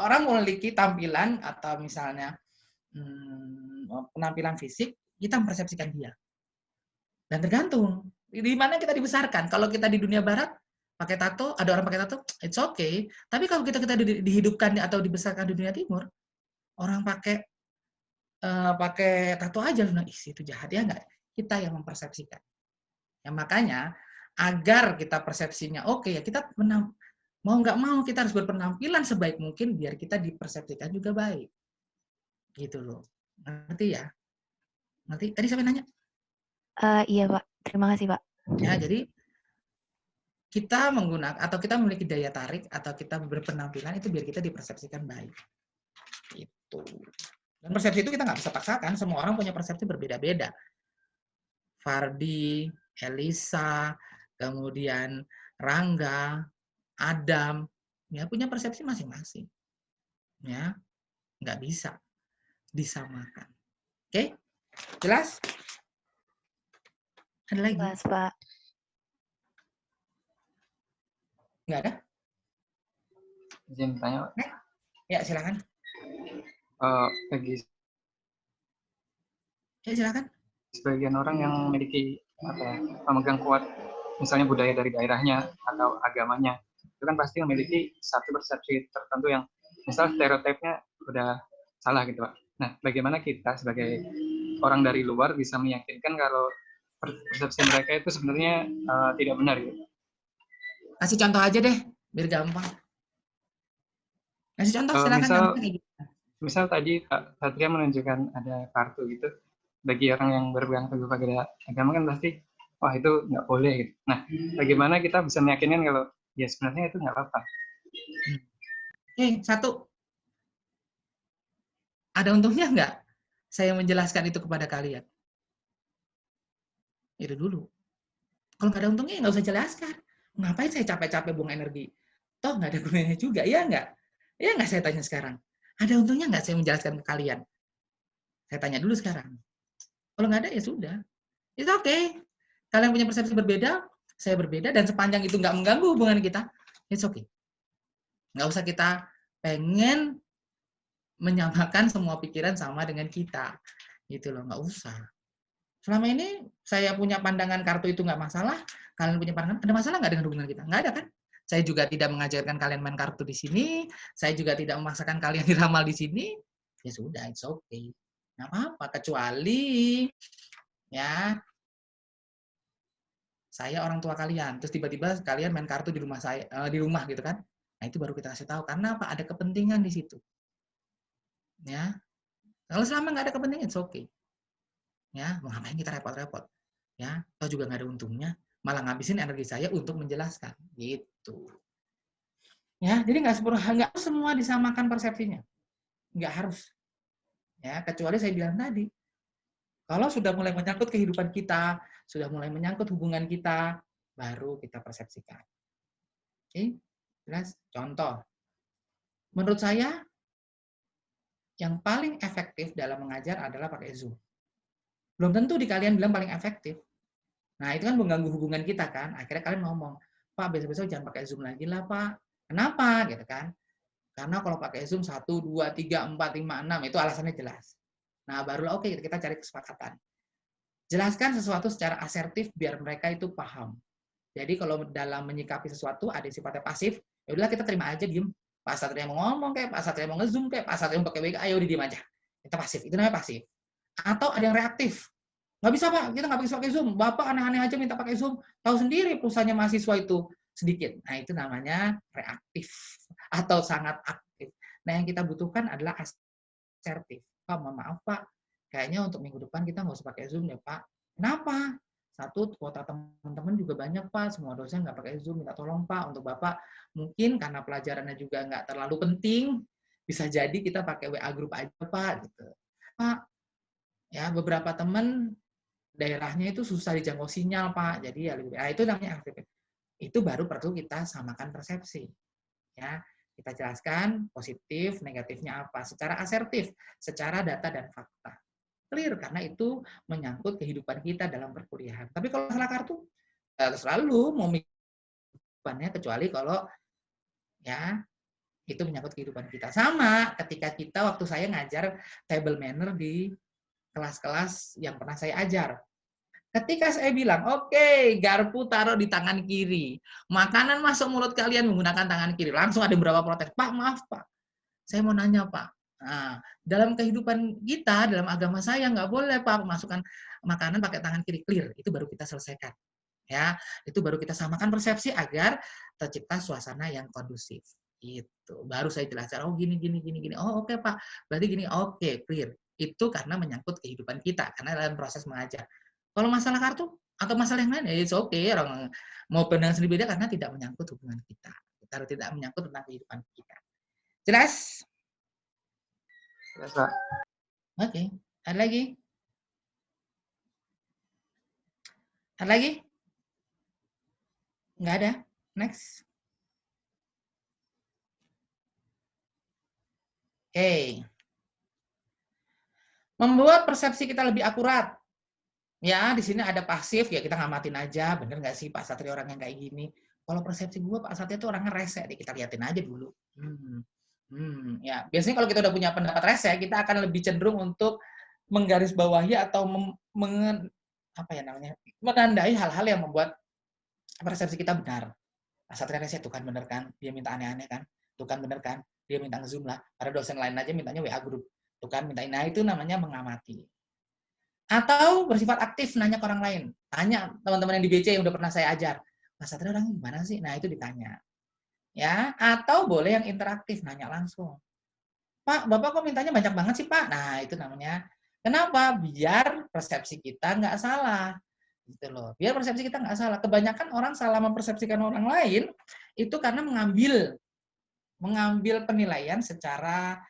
orang memiliki tampilan atau misalnya penampilan fisik, kita mempersepsikan dia. Dan tergantung di mana kita dibesarkan. Kalau kita di dunia barat pakai tato, ada orang pakai tato, it's okay. Tapi kalau kita dihidupkan atau dibesarkan di dunia timur, orang pakai tato aja, nah itu jahat ya nggak? Kita yang mempersepsikan. Ya makanya agar kita persepsinya oke, ya kita mau nggak mau kita harus berpenampilan sebaik mungkin biar kita dipersepsikan juga baik. Gitu loh. Ngerti ya? Ngerti? Tadi siapa nanya? Iya, Pak. Terima kasih, Pak. Ya, jadi kita menggunakan atau kita memiliki daya tarik atau kita berpenampilan itu biar kita dipersepsikan baik. Itu. Dan persepsi itu kita nggak bisa paksakan. Semua orang punya persepsi berbeda-beda. Fardi, Elisa, kemudian Rangga, Adam, ya punya persepsi masing-masing. Ya, nggak bisa disamakan. Oke? Jelas? Ada lagi? Jelas, Pak. Nggak ada? Izin tanya, Pak. Ya, silakan. Bagi silakan. Sebagian orang yang memiliki pemegang kuat, misalnya budaya dari daerahnya atau agamanya, itu kan pasti memiliki satu persepsi tertentu yang misal stereotipnya udah salah gitu, Pak. Nah, bagaimana kita sebagai orang dari luar bisa meyakinkan kalau persepsi mereka itu sebenarnya tidak benar gitu? Kasih contoh aja deh, biar gampang. Kasih contoh, silakan. Misal tadi Pak Satria menunjukkan ada kartu gitu, bagi orang yang berpegang teguh pada agama kan pasti, wah itu nggak boleh gitu. Nah, bagaimana kita bisa meyakinkan kalau ya sebenarnya itu nggak apa-apa? Satu, ada untungnya nggak saya menjelaskan itu kepada kalian? Itu dulu. Kalau nggak ada untungnya, nggak usah jelaskan. Ngapain saya capek-capek buang energi? Toh nggak ada gunanya juga, ya nggak? Ya nggak saya tanya sekarang. Ada untungnya nggak saya menjelaskan ke kalian? Saya tanya dulu sekarang. Kalau nggak ada, ya sudah. Itu oke. Kalian punya persepsi berbeda, saya berbeda, dan sepanjang itu nggak mengganggu hubungan kita, it's okay. Nggak usah kita pengen menyamakan semua pikiran sama dengan kita. Gitu loh, nggak usah. Selama ini saya punya pandangan kartu itu nggak masalah, kalian punya pandangan, ada masalah nggak dengan hubungan kita? Nggak ada kan? Saya juga tidak mengajarkan kalian main kartu di sini, saya juga tidak memaksakan kalian diramal di sini, ya sudah, it's okay. Nggak apa-apa, kecuali ya saya orang tua kalian, terus tiba-tiba kalian main kartu di rumah saya, di rumah gitu kan? Nah itu baru kita kasih tahu, karena apa? Ada kepentingan di situ. Ya, kalau selama nggak ada kepentingan, it's okay. Ya, mau ngapain kita repot-repot? Ya, atau juga nggak ada untungnya, malah ngabisin energi saya untuk menjelaskan, gitu. Ya, jadi nggak semua disamakan persepsinya, nggak harus. Ya, kecuali saya bilang tadi, kalau sudah mulai menyangkut kehidupan kita, sudah mulai menyangkut hubungan kita, baru kita persepsikan. Oke, jelas? Contoh, menurut saya yang paling efektif dalam mengajar adalah pakai Zoom. Belum tentu di kalian bilang paling efektif. Nah, itu kan mengganggu hubungan kita kan. Akhirnya kalian ngomong, Pak, besok-besok jangan pakai Zoom lagi lah, Pak. Kenapa? Gitu kan. Karena kalau pakai Zoom 1, 2, 3, 4, 5, 6, itu alasannya jelas. Nah, barulah oke, kita cari kesepakatan. Jelaskan sesuatu secara asertif biar mereka itu paham. Jadi kalau dalam menyikapi sesuatu ada sifatnya pasif, ya udahlah kita terima aja, diem. Pak Satria mau ngomong kayak, Pak Satria mau nge-zoom kayak, Pak Satria mau pakai WA, ayo diem aja. Kita pasif, itu namanya pasif. Atau ada yang reaktif. Nggak bisa, Pak, kita nggak bisa pakai Zoom. Bapak aneh-aneh aja minta pakai Zoom. Tahu sendiri pulsanya mahasiswa itu sedikit. Nah, itu namanya reaktif atau sangat aktif. Nah, yang kita butuhkan adalah asertif. Pak, mohon maaf, Pak. Kayaknya untuk minggu depan kita nggak usah pakai Zoom ya, Pak. Kenapa? Satu, kuota teman-teman juga banyak, Pak. Semua dosen nggak pakai Zoom. Minta tolong, Pak. Untuk Bapak, mungkin karena pelajarannya juga nggak terlalu penting, bisa jadi kita pakai WA grup aja, Pak. Gitu. Pak, ya beberapa teman daerahnya itu susah dijangkau sinyal, Pak. Jadi ya lebih itu namanya aktif. Itu baru perlu kita samakan persepsi. Ya, kita jelaskan positif, negatifnya apa secara asertif, secara data dan fakta. Clear karena itu menyangkut kehidupan kita dalam perkuliahan. Tapi kalau masalah kartu selalu mau mikirnya kecuali kalau ya itu menyangkut kehidupan kita. Sama ketika kita waktu saya ngajar table manner di kelas-kelas yang pernah saya ajar. Ketika saya bilang, oke, garpu taruh di tangan kiri. Makanan masuk mulut kalian menggunakan tangan kiri. Langsung ada beberapa protes. Pak, maaf, Pak. Saya mau nanya, Pak. Nah, dalam kehidupan kita, dalam agama saya, nggak boleh, Pak, masukkan makanan pakai tangan kiri. Clear. Itu baru kita selesaikan. Ya, itu baru kita samakan persepsi agar tercipta suasana yang kondusif. Itu. Baru saya jelaskan, oh gini. Oh, oke, Pak. Berarti gini, oke, clear. Itu karena menyangkut kehidupan kita. Karena dalam proses mengajar. Kalau masalah kartu atau masalah yang lain, ya it's okay. Orang mau pandangan sendiri beda karena tidak menyangkut hubungan kita. Kita tidak menyangkut tentang kehidupan kita. Jelas? Jelas, Pak. Oke. Ada lagi? Ada lagi? Nggak ada? Next. Oke. Membuat persepsi kita lebih akurat. Ya, di sini ada pasif, ya kita ngamatin aja, bener nggak sih Pak Satria orang yang kayak gini? Kalau persepsi gue Pak Satria itu orangnya rese, deh kita liatin aja dulu. Ya biasanya kalau kita udah punya pendapat rese, kita akan lebih cenderung untuk menggarisbawahi atau menandai hal-hal yang membuat persepsi kita benar. Pak Satria rese tuh kan bener kan, dia minta aneh-aneh kan, tuh kan bener kan, dia minta nge-zoom lah. Para dosen lain aja mintanya WA grup, tuh kan mintain. Nah itu namanya mengamati. Atau bersifat aktif nanya ke orang lain. Tanya teman-teman yang di BC yang udah pernah saya ajar. Mas Satria orangnya gimana sih? Nah, itu ditanya. Ya, atau boleh yang interaktif, nanya langsung. Pak, Bapak kok mintanya banyak banget sih, Pak? Nah, itu namanya. Kenapa? Biar persepsi kita nggak salah. Gitu loh. Biar persepsi kita nggak salah. Kebanyakan orang salah mempersepsikan orang lain itu karena mengambil penilaian secara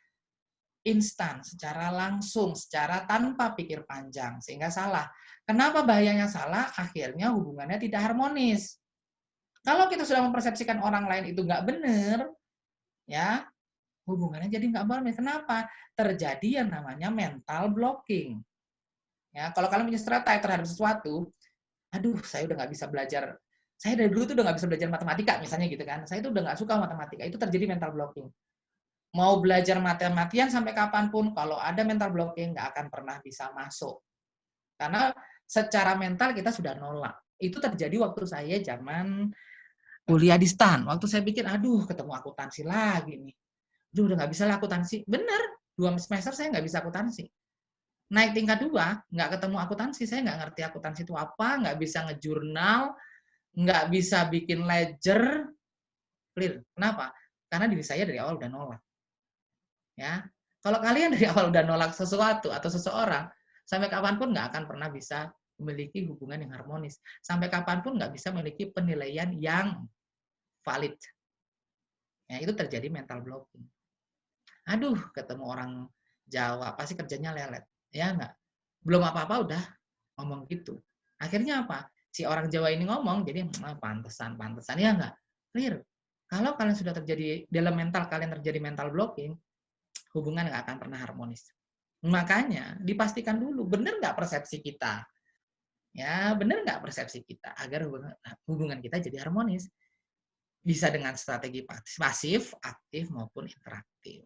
instan, secara langsung, secara tanpa pikir panjang, sehingga salah. Kenapa bahayanya salah? Akhirnya hubungannya tidak harmonis. Kalau kita sudah mempersepsikan orang lain itu nggak benar, ya hubungannya jadi nggak harmonis. Kenapa? Terjadi yang namanya mental blocking. Ya, kalau kalian punya stereotype terhadap sesuatu, aduh, saya udah nggak bisa belajar. Saya dari dulu tuh udah nggak bisa belajar matematika, misalnya gitu kan. Saya tuh udah nggak suka matematika. Itu terjadi mental blocking. Mau belajar mati-matian sampai kapanpun, kalau ada mental blocking, nggak akan pernah bisa masuk. Karena secara mental kita sudah nolak. Itu terjadi waktu saya zaman kuliah di STAN. Waktu saya pikir, aduh, ketemu akuntansi lagi nih. Aduh, udah nggak bisa lah akuntansi. Bener, 2 semester saya nggak bisa akuntansi. Naik tingkat 2, nggak ketemu akuntansi. Saya nggak ngerti akuntansi itu apa, nggak bisa ngejurnal, nggak bisa bikin ledger. Clear. Kenapa? Karena diri saya dari awal udah nolak. Ya, Kalau kalian dari awal udah nolak sesuatu atau seseorang, sampai kapanpun nggak akan pernah bisa memiliki hubungan yang harmonis. Sampai kapanpun nggak bisa memiliki penilaian yang valid. Ya, itu terjadi mental blocking. Aduh, ketemu orang Jawa, pasti kerjanya lelet. Ya nggak? Belum apa-apa udah ngomong gitu. Akhirnya apa? Si orang Jawa ini ngomong, jadi pantesan. Ya nggak? Clear. Kalau kalian sudah terjadi, dalam mental kalian terjadi mental blocking, hubungan nggak akan pernah harmonis. Makanya dipastikan dulu, benar nggak persepsi kita? Ya, benar nggak persepsi kita agar hubungan kita jadi harmonis? Bisa dengan strategi pasif, aktif, maupun interaktif.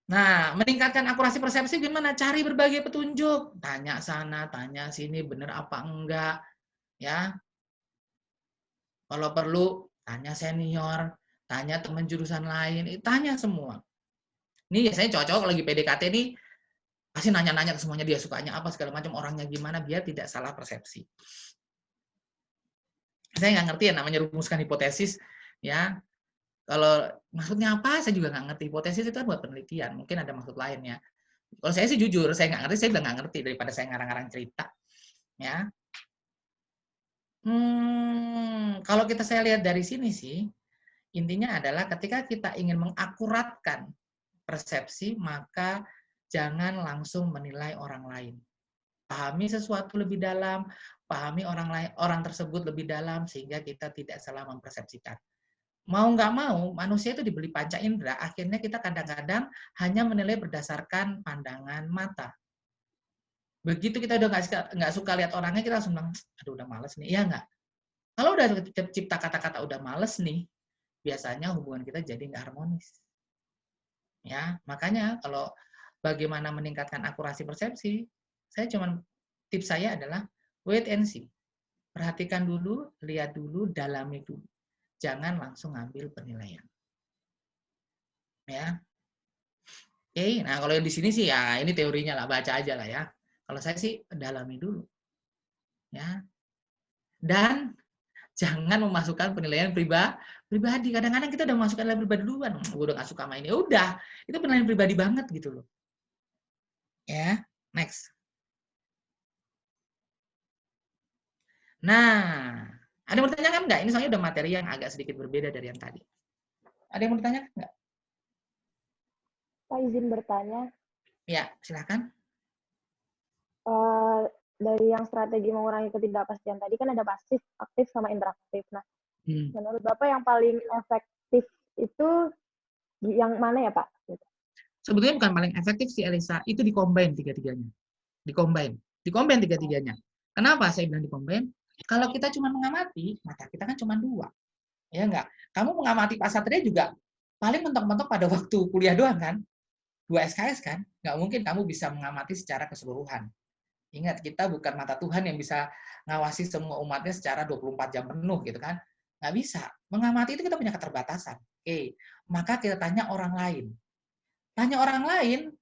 Nah, meningkatkan akurasi persepsi gimana? Cari berbagai petunjuk. Tanya sana, tanya sini, benar apa enggak. Ya. Kalau perlu, tanya senior, tanya teman jurusan lain, tanya semua. Ini biasanya cowok-cowok kalau lagi PDKT nih, pasti nanya-nanya ke semuanya, dia sukanya apa, segala macam, orangnya gimana, biar tidak salah persepsi. Saya nggak ngerti ya namanya rumuskan hipotesis, ya. Kalau maksudnya apa, saya juga nggak ngerti. Hipotesis itu kan buat penelitian, mungkin ada maksud lainnya. Kalau saya sih jujur, saya nggak ngerti, saya bilang nggak ngerti daripada saya ngarang-ngarang cerita. Ya. Kalau saya lihat dari sini sih, intinya adalah ketika kita ingin mengakuratkan persepsi, maka jangan langsung menilai orang lain. Pahami sesuatu lebih dalam, pahami orang tersebut lebih dalam, sehingga kita tidak salah mempersepsikan. Mau nggak mau, manusia itu diberi panca indera, akhirnya kita kadang-kadang hanya menilai berdasarkan pandangan mata. Begitu kita udah nggak suka lihat orangnya, kita langsung bilang, aduh udah males nih. Iya nggak? Kalau udah cipta kata-kata udah males nih, biasanya hubungan kita jadi nggak harmonis. Ya, makanya kalau bagaimana meningkatkan akurasi persepsi, tips saya adalah wait and see. Perhatikan dulu, lihat dulu, dalami dulu. Jangan langsung ngambil penilaian. Ya. Oke, nah kalau yang di sini sih ya ini teorinya lah, baca aja lah ya. Kalau saya sih dalami dulu. Ya. Dan jangan memasukkan penilaian pribadi. Kadang-kadang kita udah masukkan penilaian pribadi duluan. Gue udah gak suka main ini. Udah, itu penilaian pribadi banget gitu loh. Ya, next. Nah, ada yang mau ditanyakan nggak? Ini soalnya udah materi yang agak sedikit berbeda dari yang tadi. Ada yang mau ditanyakan nggak? Pak, izin bertanya. Ya, silakan. Dari yang strategi mengurangi ketidakpastian tadi kan ada pasif, aktif, sama interaktif. Nah, menurut Bapak yang paling efektif itu yang mana ya, Pak? Sebetulnya bukan paling efektif sih, Elisa. Itu di-combine tiga-tiganya. Di-combine tiga-tiganya. Kenapa saya bilang di-combine? Kalau kita cuma mengamati, mata kita kan cuma dua. Ya enggak? Kamu mengamati Pak Satria juga paling mentok-mentok pada waktu kuliah doang kan? 2 SKS kan? Nggak mungkin kamu bisa mengamati secara keseluruhan. Ingat, kita bukan mata Tuhan yang bisa ngawasi semua umatnya secara 24 jam penuh gitu kan. Nggak bisa. Mengamati itu kita punya keterbatasan. Oke, maka kita tanya orang lain. Tanya orang lain,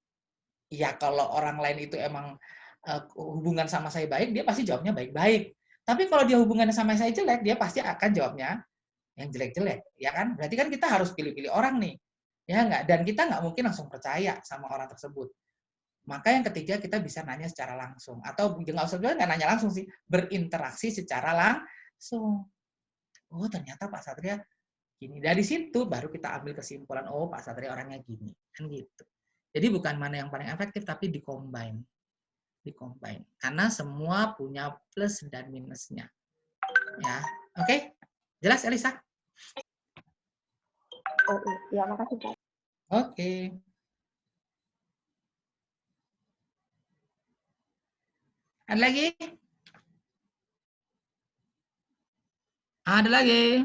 ya kalau orang lain itu emang hubungan sama saya baik, dia pasti jawabnya baik-baik. Tapi kalau dia hubungannya sama saya jelek, dia pasti akan jawabnya yang jelek-jelek. Ya kan? Berarti kan kita harus pilih-pilih orang nih. Ya nggak? Dan kita nggak mungkin langsung percaya sama orang tersebut. Maka yang ketiga, kita bisa nanya secara langsung. Atau nggak usah nggak nanya langsung sih, berinteraksi secara langsung. Oh, ternyata Pak Satria gini. Dari situ baru kita ambil kesimpulan, oh Pak Satria orangnya gini. Kan gitu. Jadi bukan mana yang paling efektif, tapi di-combine. Karena semua punya plus dan minusnya. Ya, oke? Jelas, Elisa? Oh, iya, makasih, Pak. Oke. Ada lagi? Ada lagi?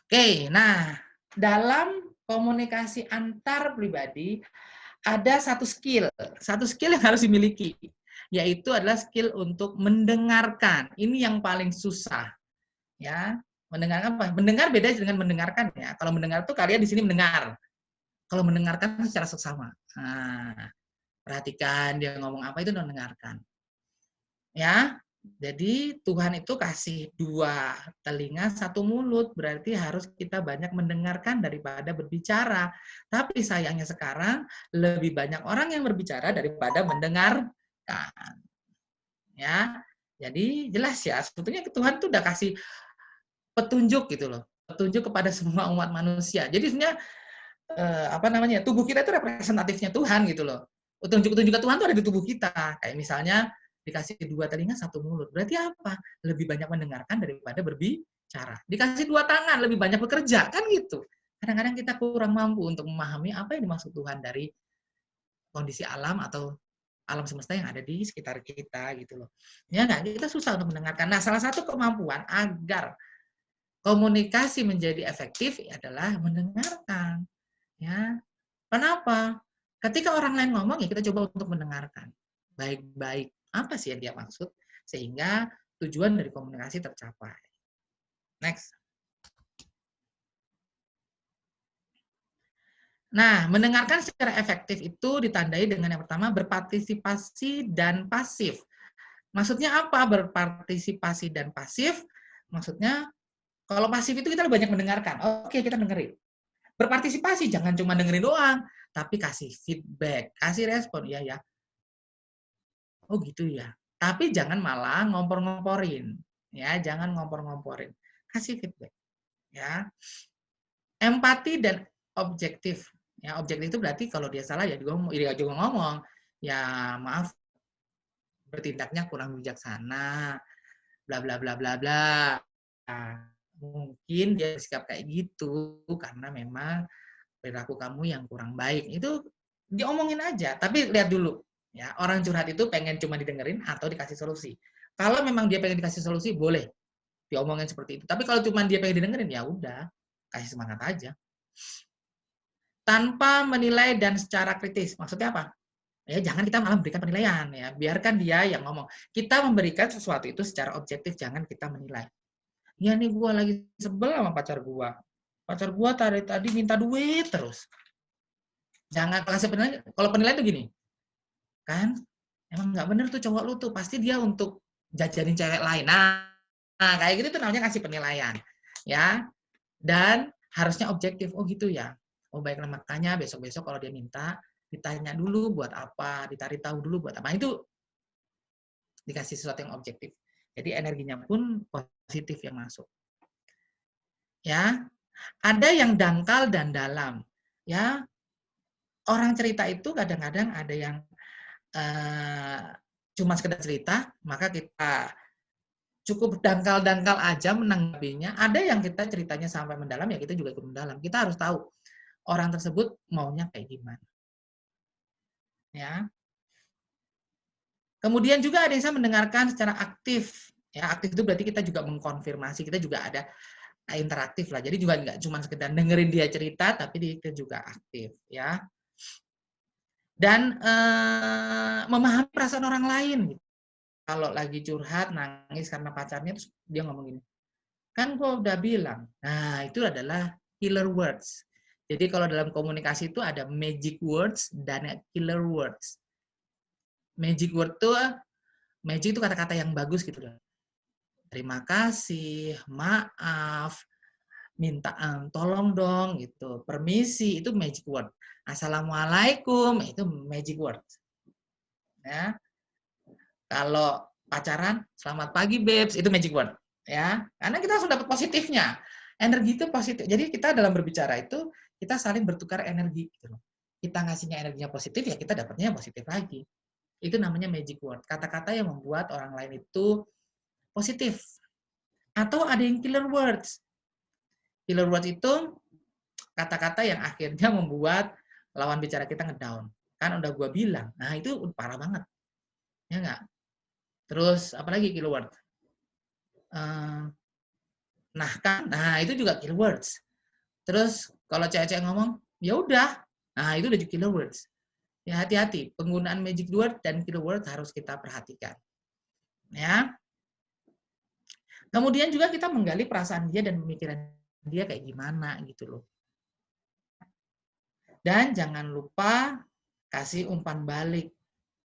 Oke, nah, dalam komunikasi antar pribadi, ada satu skill yang harus dimiliki, yaitu adalah skill untuk mendengarkan. Ini yang paling susah, ya. Mendengarkan apa? Mendengar beda dengan mendengarkan ya. Kalau mendengar tuh kalian di sini mendengar. Kalau mendengarkan secara seksama. Nah, perhatikan dia ngomong apa itu mendengarkan. Ya, Jadi Tuhan itu kasih 2 telinga, 1 mulut, berarti harus kita banyak mendengarkan daripada berbicara. Tapi sayangnya sekarang lebih banyak orang yang berbicara daripada mendengarkan. Ya, jadi jelas ya, sebetulnya Tuhan tuh udah kasih petunjuk gitu loh, petunjuk kepada semua umat manusia. Jadi sebenarnya tubuh kita itu representatifnya Tuhan gitu loh. Petunjuk-petunjuk Tuhan itu ada di tubuh kita. Kayak misalnya dikasih 2 telinga 1 mulut. Berarti apa? Lebih banyak mendengarkan daripada berbicara. Dikasih 2 tangan, lebih banyak bekerja, kan gitu. Kadang-kadang kita kurang mampu untuk memahami apa yang dimaksud Tuhan dari kondisi alam atau alam semesta yang ada di sekitar kita gitu loh. Ya nggak, kita susah untuk mendengarkan. Nah, salah satu kemampuan agar komunikasi menjadi efektif adalah mendengarkan. Ya, kenapa? Ketika orang lain ngomong, ya kita coba untuk mendengarkan. Baik-baik, apa sih yang dia maksud? Sehingga tujuan dari komunikasi tercapai. Next. Nah, mendengarkan secara efektif itu ditandai dengan yang pertama, berpartisipasi dan pasif. Maksudnya apa berpartisipasi dan pasif? Maksudnya, kalau pasif itu kita banyak mendengarkan. Oke, kita dengerin. Berpartisipasi, jangan cuma dengerin doang, tapi kasih feedback, kasih respon, ya. Oh gitu ya. Tapi jangan malah ngompor-ngomporin, ya, jangan ngompor-ngomporin. Kasih feedback, ya. Empati dan objektif. Ya, objektif itu berarti kalau dia salah ya juga ngomong, ya maaf, bertindaknya kurang bijaksana, bla bla bla bla bla. Nah, mungkin dia bersikap kayak gitu karena memang perilaku kamu yang kurang baik. Itu diomongin aja, tapi lihat dulu. Ya, orang curhat itu pengen cuma didengerin atau dikasih solusi. Kalau memang dia pengen dikasih solusi, boleh diomongin seperti itu. Tapi kalau cuma dia pengen didengerin, ya udah, kasih semangat aja. Tanpa menilai dan secara kritis. Maksudnya apa? Ya jangan kita malah memberikan penilaian, ya. Biarkan dia yang ngomong. Kita memberikan sesuatu itu secara objektif, jangan kita menilai. Ya nih gua lagi sebel sama pacar gua. Pacar gua tadi minta duit terus. Jangan kasih penilaian. Kalau penilaian itu gini, kan emang nggak bener tuh cowok lu tuh, pasti dia untuk jajanin cewek lain. Nah kayak gitu tuh namanya kasih penilaian, ya. Dan harusnya objektif. Oh gitu ya. Oh baiklah, makanya besok-besok kalau dia minta, ditanya dulu buat apa, ditarik tahu dulu buat apa. Itu dikasih sesuatu yang objektif. Jadi energinya pun positif yang masuk. Ya. Ada yang dangkal dan dalam. Ya. Orang cerita itu kadang-kadang ada yang cuma sekedar cerita, maka kita cukup dangkal-dangkal aja menanggapinya. Ada yang kita ceritanya sampai mendalam, ya kita juga ikut mendalam. Kita harus tahu orang tersebut maunya kayak gimana. Ya. Kemudian juga ada yang bisa mendengarkan secara aktif. Ya, aktif itu berarti kita juga mengkonfirmasi, kita juga ada interaktif lah. Jadi juga nggak cuma sekedar dengerin dia cerita, tapi kita juga aktif, ya. Dan memahami perasaan orang lain. Kalau lagi curhat, nangis karena pacarnya, terus dia ngomong gini, kan gue udah bilang. Nah, itu adalah killer words. Jadi kalau dalam komunikasi itu ada magic words dan killer words. Magic word itu, magic itu kata-kata yang bagus gitu loh. Terima kasih, maaf, minta tolong dong gitu, permisi, itu magic word. Assalamualaikum, itu magic word. Ya. Kalau pacaran, selamat pagi babes, itu magic word. Ya, karena kita langsung dapat positifnya. Energi itu positif. Jadi kita dalam berbicara itu kita saling bertukar energi. Gitu. Kita ngasihnya energinya positif, ya kita dapatnya positif lagi. Itu namanya magic word. Kata-kata yang membuat orang lain itu positif. Atau ada yang killer words. Killer words itu kata-kata yang akhirnya membuat lawan bicara kita ngedown. Kan udah gue bilang. Nah itu parah banget. Ya nggak? Terus apalagi killer word? Nah kan, nah itu juga killer words. Terus kalau cewek-cewek ngomong, ya udah, nah itu udah killer words. Ya hati-hati, penggunaan magic word dan killer word harus kita perhatikan. Ya. Kemudian juga kita menggali perasaan dia dan pemikiran dia kayak gimana gitu loh. Dan jangan lupa kasih umpan balik.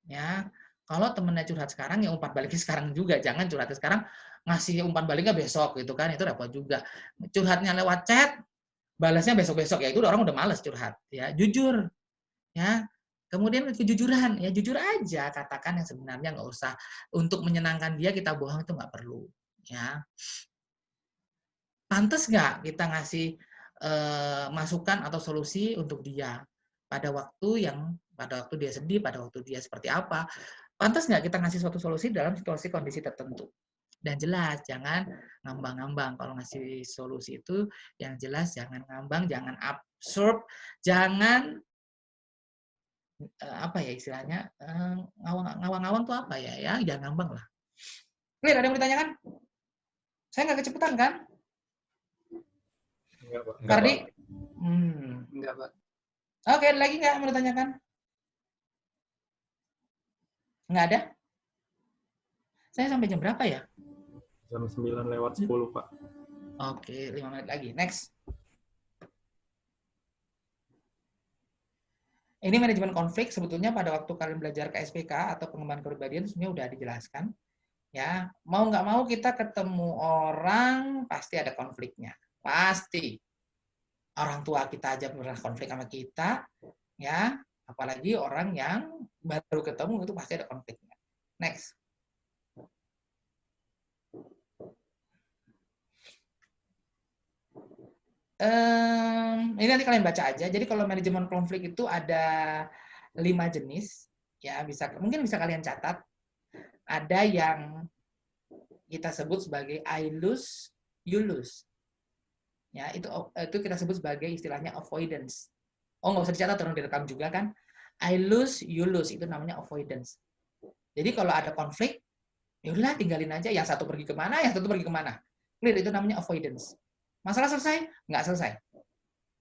Ya. Kalau temennya curhat sekarang, ya umpan baliknya sekarang juga. Jangan curhatnya sekarang, ngasih umpan baliknya besok gitu kan, itu repot juga. Curhatnya lewat chat, balasnya besok-besok, ya itu orang udah males curhat. Ya, jujur. Ya, kemudian kejujuran, ya jujur aja, katakan yang sebenarnya, nggak usah untuk menyenangkan dia kita bohong, itu nggak perlu. Ya, pantas nggak kita ngasih masukan atau solusi untuk dia pada waktu dia sedih, pada waktu dia seperti apa. Pantas nggak kita ngasih suatu solusi dalam situasi kondisi tertentu. Dan jelas, jangan ngambang-ngambang. Kalau ngasih solusi itu yang jelas, jangan ngambang, jangan absurd, jangan apa ya istilahnya, ngawang-ngawang tuh apa ya? Ya, jangan ngambang lah. Clear, ada yang mau ditanyakan? Saya nggak kecepatan kan? Enggak, Pak. Kardi? Enggak, Pak. Oke, ada lagi nggak mau ditanyakan? Nggak ada? Saya sampai jam berapa ya? Jam 9:10, Pak. Oke, 5 menit lagi. Next. Ini manajemen konflik. Sebetulnya pada waktu kalian belajar KSPK atau pengembangan kepribadian sebenarnya udah dijelaskan. Ya, mau nggak mau kita ketemu orang pasti ada konfliknya. Pasti. Orang tua kita aja pernah konflik sama kita, ya. Apalagi orang yang baru ketemu itu pasti ada konfliknya. Next. Ini nanti kalian baca aja. Jadi kalau manajemen konflik itu ada 5 jenis, ya mungkin bisa kalian catat. Ada yang kita sebut sebagai I lose, you lose. Ya, itu kita sebut sebagai istilahnya avoidance. Oh, nggak usah dicatat, orang direkam juga kan. I lose, you lose, itu namanya avoidance. Jadi kalau ada konflik, ya udah tinggalin aja. Yang satu pergi kemana, yang satu pergi kemana. Clear, itu namanya avoidance. Masalah selesai? Nggak selesai.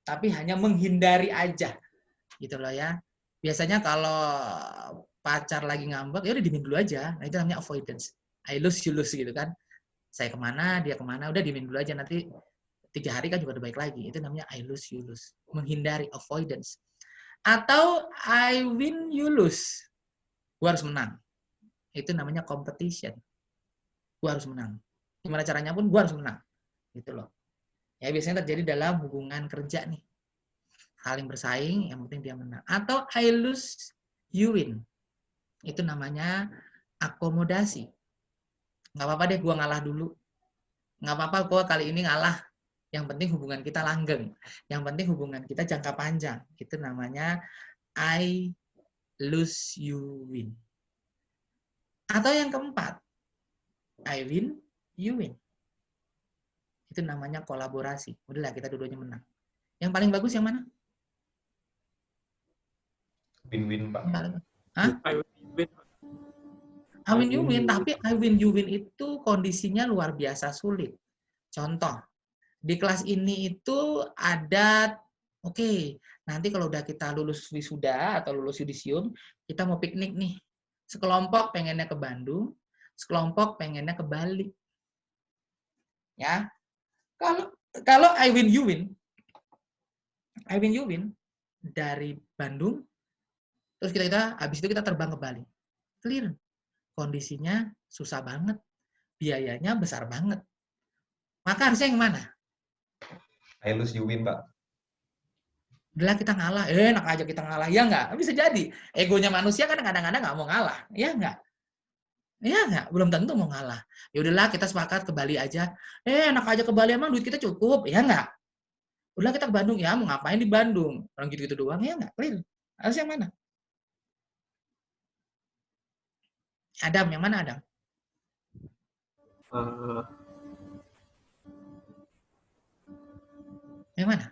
Tapi hanya menghindari aja. Gitu loh ya. Biasanya kalau pacar lagi ngambek, ya udah diemin dulu aja. Nah, itu namanya avoidance. I lose, you lose gitu kan. Saya kemana, dia kemana, udah diemin dulu aja. Nanti 3 hari kan juga udah baik lagi. Itu namanya I lose, you lose. Menghindari, avoidance. Atau I win, you lose. Gue harus menang. Itu namanya competition. Gue harus menang. Gimana caranya pun gue harus menang. Gitu loh. Ya biasanya terjadi dalam hubungan kerja nih. Saling bersaing, yang penting dia menang. Atau I lose, you win. Itu namanya akomodasi. Nggak apa-apa deh gue ngalah dulu. Nggak apa-apa gue kali ini ngalah. Yang penting hubungan kita langgeng. Yang penting hubungan kita jangka panjang. Itu namanya I lose, you win. Atau yang keempat, I win, you win. Itu namanya kolaborasi. Udahlah, kita dua-duanya menang. Yang paling bagus yang mana? Win-win, Pak. Hah? I win. I win, you win. Tapi I win, you win itu kondisinya luar biasa sulit. Contoh, di kelas ini itu ada, oke, nanti kalau udah kita lulus wisuda atau lulus yudisium, kita mau piknik nih. Sekelompok pengennya ke Bandung, sekelompok pengennya ke Bali. Ya. Kalau I win, you win. I win, you win dari Bandung, terus kita habis itu kita terbang ke Bali. Clear. Kondisinya susah banget. Biayanya besar banget. Maka harusnya yang mana? I lose, you win, Pak. Udah kita ngalah, enak aja kita ngalah, ya nggak? Bisa jadi. Egonya manusia kan kadang-kadang nggak mau ngalah, ya nggak? Ya nggak? Belum tentu mau ngalah. Ya udahlah kita sepakat ke Bali aja. Enak aja ke Bali, emang duit kita cukup, ya nggak? Udah kita ke Bandung, ya mau ngapain di Bandung? Orang gitu-gitu doang, ya nggak? Clear. Harus yang mana? Adam, yang mana Adam? Yang mana?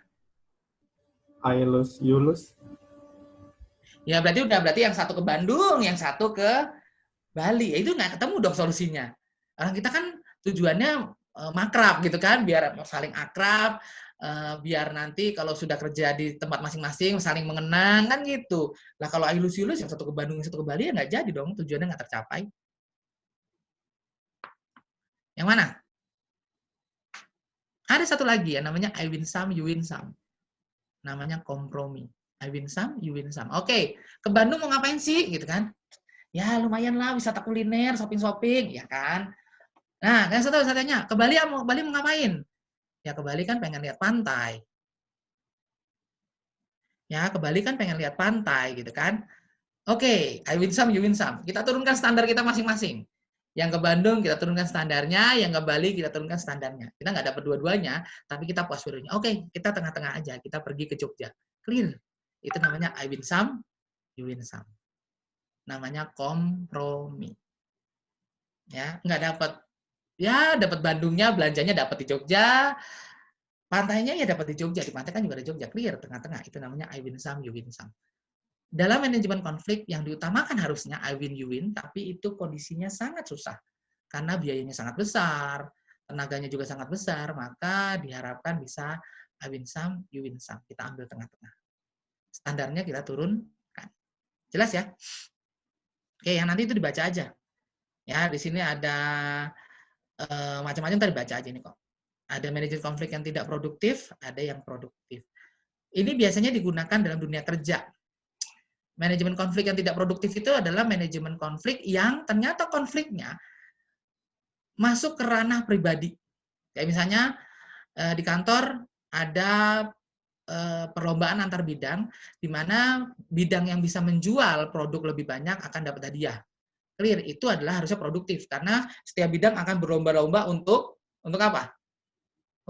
I lose, you lose. Ya berarti yang satu ke Bandung, yang satu ke Bali. Ya, itu nggak ketemu dong solusinya. Orang kita kan tujuannya makrab gitu kan, biar saling akrab, biar nanti kalau sudah kerja di tempat masing-masing saling mengenang kan gitu. Lah kalau I lose, you lose, yang satu ke Bandung, yang satu ke Bali ya nggak jadi dong, tujuannya nggak tercapai. Yang mana? Ada satu lagi ya, namanya I win some, you win some. Namanya kompromi. I win some, you win some. Oke, ke Bandung mau ngapain sih? Gitu kan. Ya lumayan lah wisata kuliner, shopping-shopping, ya kan. Nah, yang satu saya tanya, ke Bali mau ngapain? Ya ke Bali kan pengen lihat pantai. Ya ke Bali kan pengen lihat pantai gitu kan. Oke, I win some, you win some. Kita turunkan standar kita masing-masing. Yang ke Bandung kita turunkan standarnya, yang ke Bali kita turunkan standarnya. Kita nggak dapat dua-duanya, tapi kita puas dulunya. Oke, kita tengah-tengah aja. Kita pergi ke Jogja. Clear. Itu namanya I win some, you win some. Namanya kompromi. Ya, nggak dapat. Ya, dapat Bandungnya, belanjanya dapat di Jogja. Pantainya ya dapat di Jogja. Di pantai kan juga ada Jogja. Clear, tengah-tengah. Itu namanya I win some, you win some. Dalam manajemen konflik yang diutamakan harusnya I win you win, tapi itu kondisinya sangat susah. Karena biayanya sangat besar, tenaganya juga sangat besar, maka diharapkan bisa I win some, you win some. Kita ambil tengah-tengah. Standarnya kita turunkan. Jelas ya? Oke, yang nanti itu dibaca aja. Ya, di sini ada macam-macam tadi baca aja nih kok. Ada manajemen konflik yang tidak produktif, ada yang produktif. Ini biasanya digunakan dalam dunia kerja. Manajemen konflik yang tidak produktif itu adalah manajemen konflik yang ternyata konfliknya masuk ke ranah pribadi. Kayak misalnya di kantor ada perlombaan antar bidang, di mana bidang yang bisa menjual produk lebih banyak akan dapat hadiah. Clear, itu adalah harusnya produktif, karena setiap bidang akan berlomba-lomba untuk apa?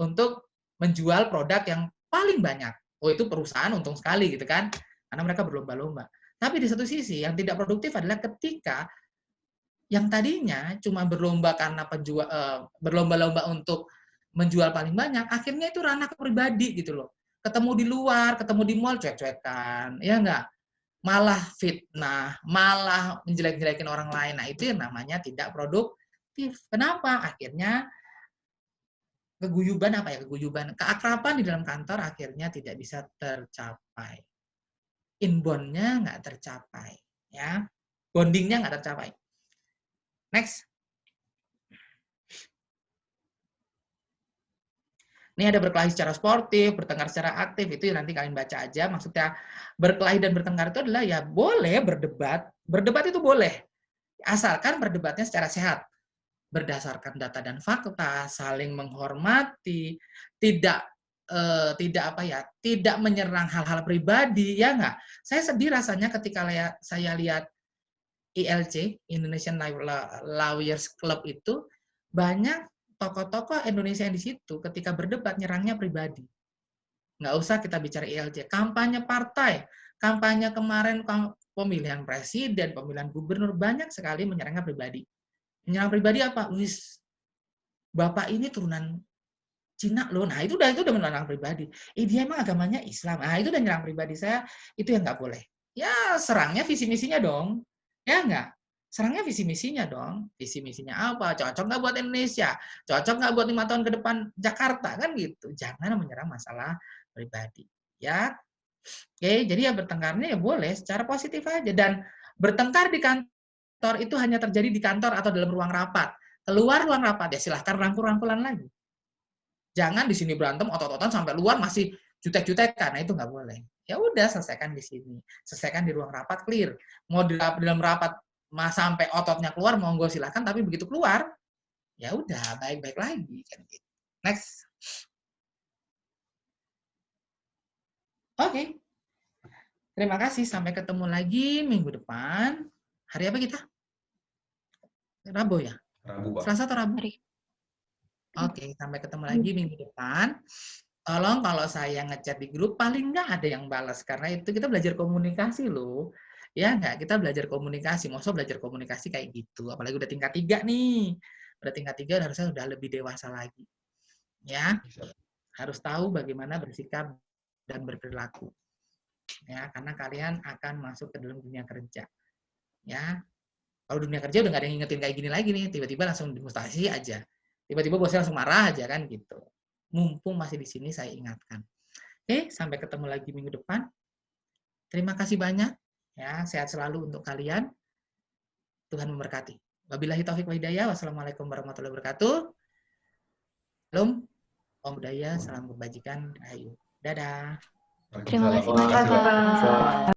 Untuk menjual produk yang paling banyak. Oh, itu perusahaan untung sekali gitu kan, karena mereka berlomba-lomba. Tapi di satu sisi yang tidak produktif adalah ketika yang tadinya cuma berlomba karena berlomba-lomba untuk menjual paling banyak, akhirnya itu ranah pribadi gitu loh. Ketemu di luar, ketemu di mall, cuek-cuekan, ya enggak? Malah fitnah, malah menjelek-jelekin orang lain. Nah, itu yang namanya tidak produktif. Kenapa? Akhirnya keguyuban keakraban di dalam kantor akhirnya tidak bisa tercapai. Inbound-nya nggak tercapai, ya. Bonding-nya nggak tercapai. Next. Ini ada berkelahi secara sportif, bertengkar secara aktif, itu nanti kalian baca aja. Maksudnya berkelahi dan bertengkar itu adalah ya boleh berdebat. Berdebat itu boleh. Asalkan berdebatnya secara sehat. Berdasarkan data dan fakta, saling menghormati, tidak menyerang hal-hal pribadi, ya nggak? Saya sedih rasanya ketika saya lihat ILC, Indonesian Lawyers Club itu, banyak tokoh-tokoh Indonesia yang di situ ketika berdebat nyerangnya pribadi. Nggak usah kita bicara ILC, kampanye partai, kampanye kemarin pemilihan presiden, pemilihan gubernur, banyak sekali menyerangnya pribadi. Menyerang pribadi apa? Wis, Bapak ini turunan Cina loh. Nah, itu udah menyerang pribadi. Dia emang agamanya Islam. Nah, itu udah nyerang pribadi saya. Itu yang nggak boleh. Ya, serangnya visi misinya dong. Ya nggak? Serangnya visi misinya dong. Visi misinya apa? Cocok nggak buat Indonesia? Cocok nggak buat 5 tahun ke depan Jakarta? Kan gitu. Jangan menyerang masalah pribadi. Ya. Oke, jadi ya bertengkarnya ya boleh secara positif aja. Dan bertengkar di kantor itu hanya terjadi di kantor atau dalam ruang rapat. Keluar ruang rapat ya silahkan rangkul-rangkulan lagi. Jangan di sini berantem otot-ototan sampai luar masih jutek-jutekan. Nah, itu nggak boleh. Ya udah, selesaikan di sini. Selesaikan di ruang rapat, clear. Mau di dalam rapat sampai ototnya keluar, monggo silahkan. Tapi begitu keluar, ya udah baik-baik lagi. Next. Oke. Terima kasih. Sampai ketemu lagi minggu depan. Hari apa kita? Rabu ya? Rabu, Pak. Selasa atau Rabu? Oke, sampai ketemu lagi minggu depan. Tolong kalau saya ngechat di grup, paling nggak ada yang balas. Karena itu kita belajar komunikasi loh. Ya nggak? Kita belajar komunikasi. Maksudnya belajar komunikasi kayak gitu. Apalagi udah tingkat 3 nih. Udah tingkat 3 harusnya udah lebih dewasa lagi. Ya, harus tahu bagaimana bersikap dan berperilaku. Ya, karena kalian akan masuk ke dalam dunia kerja. Ya, kalau dunia kerja udah nggak ada yang ngingetin kayak gini lagi nih. Tiba-tiba langsung dimustasi aja. Tiba-tiba bosnya langsung marah aja kan gitu. Mumpung masih di sini saya ingatkan. Oke, sampai ketemu lagi minggu depan. Terima kasih banyak. Ya, sehat selalu untuk kalian. Tuhan memberkati. Wabillahi taufiq wa hidayah. Wassalamualaikum warahmatullahi wabarakatuh. Salam, Om Budaya, salam kebajikan. Ayo. Dadah. Terima kasih banyak, Pak.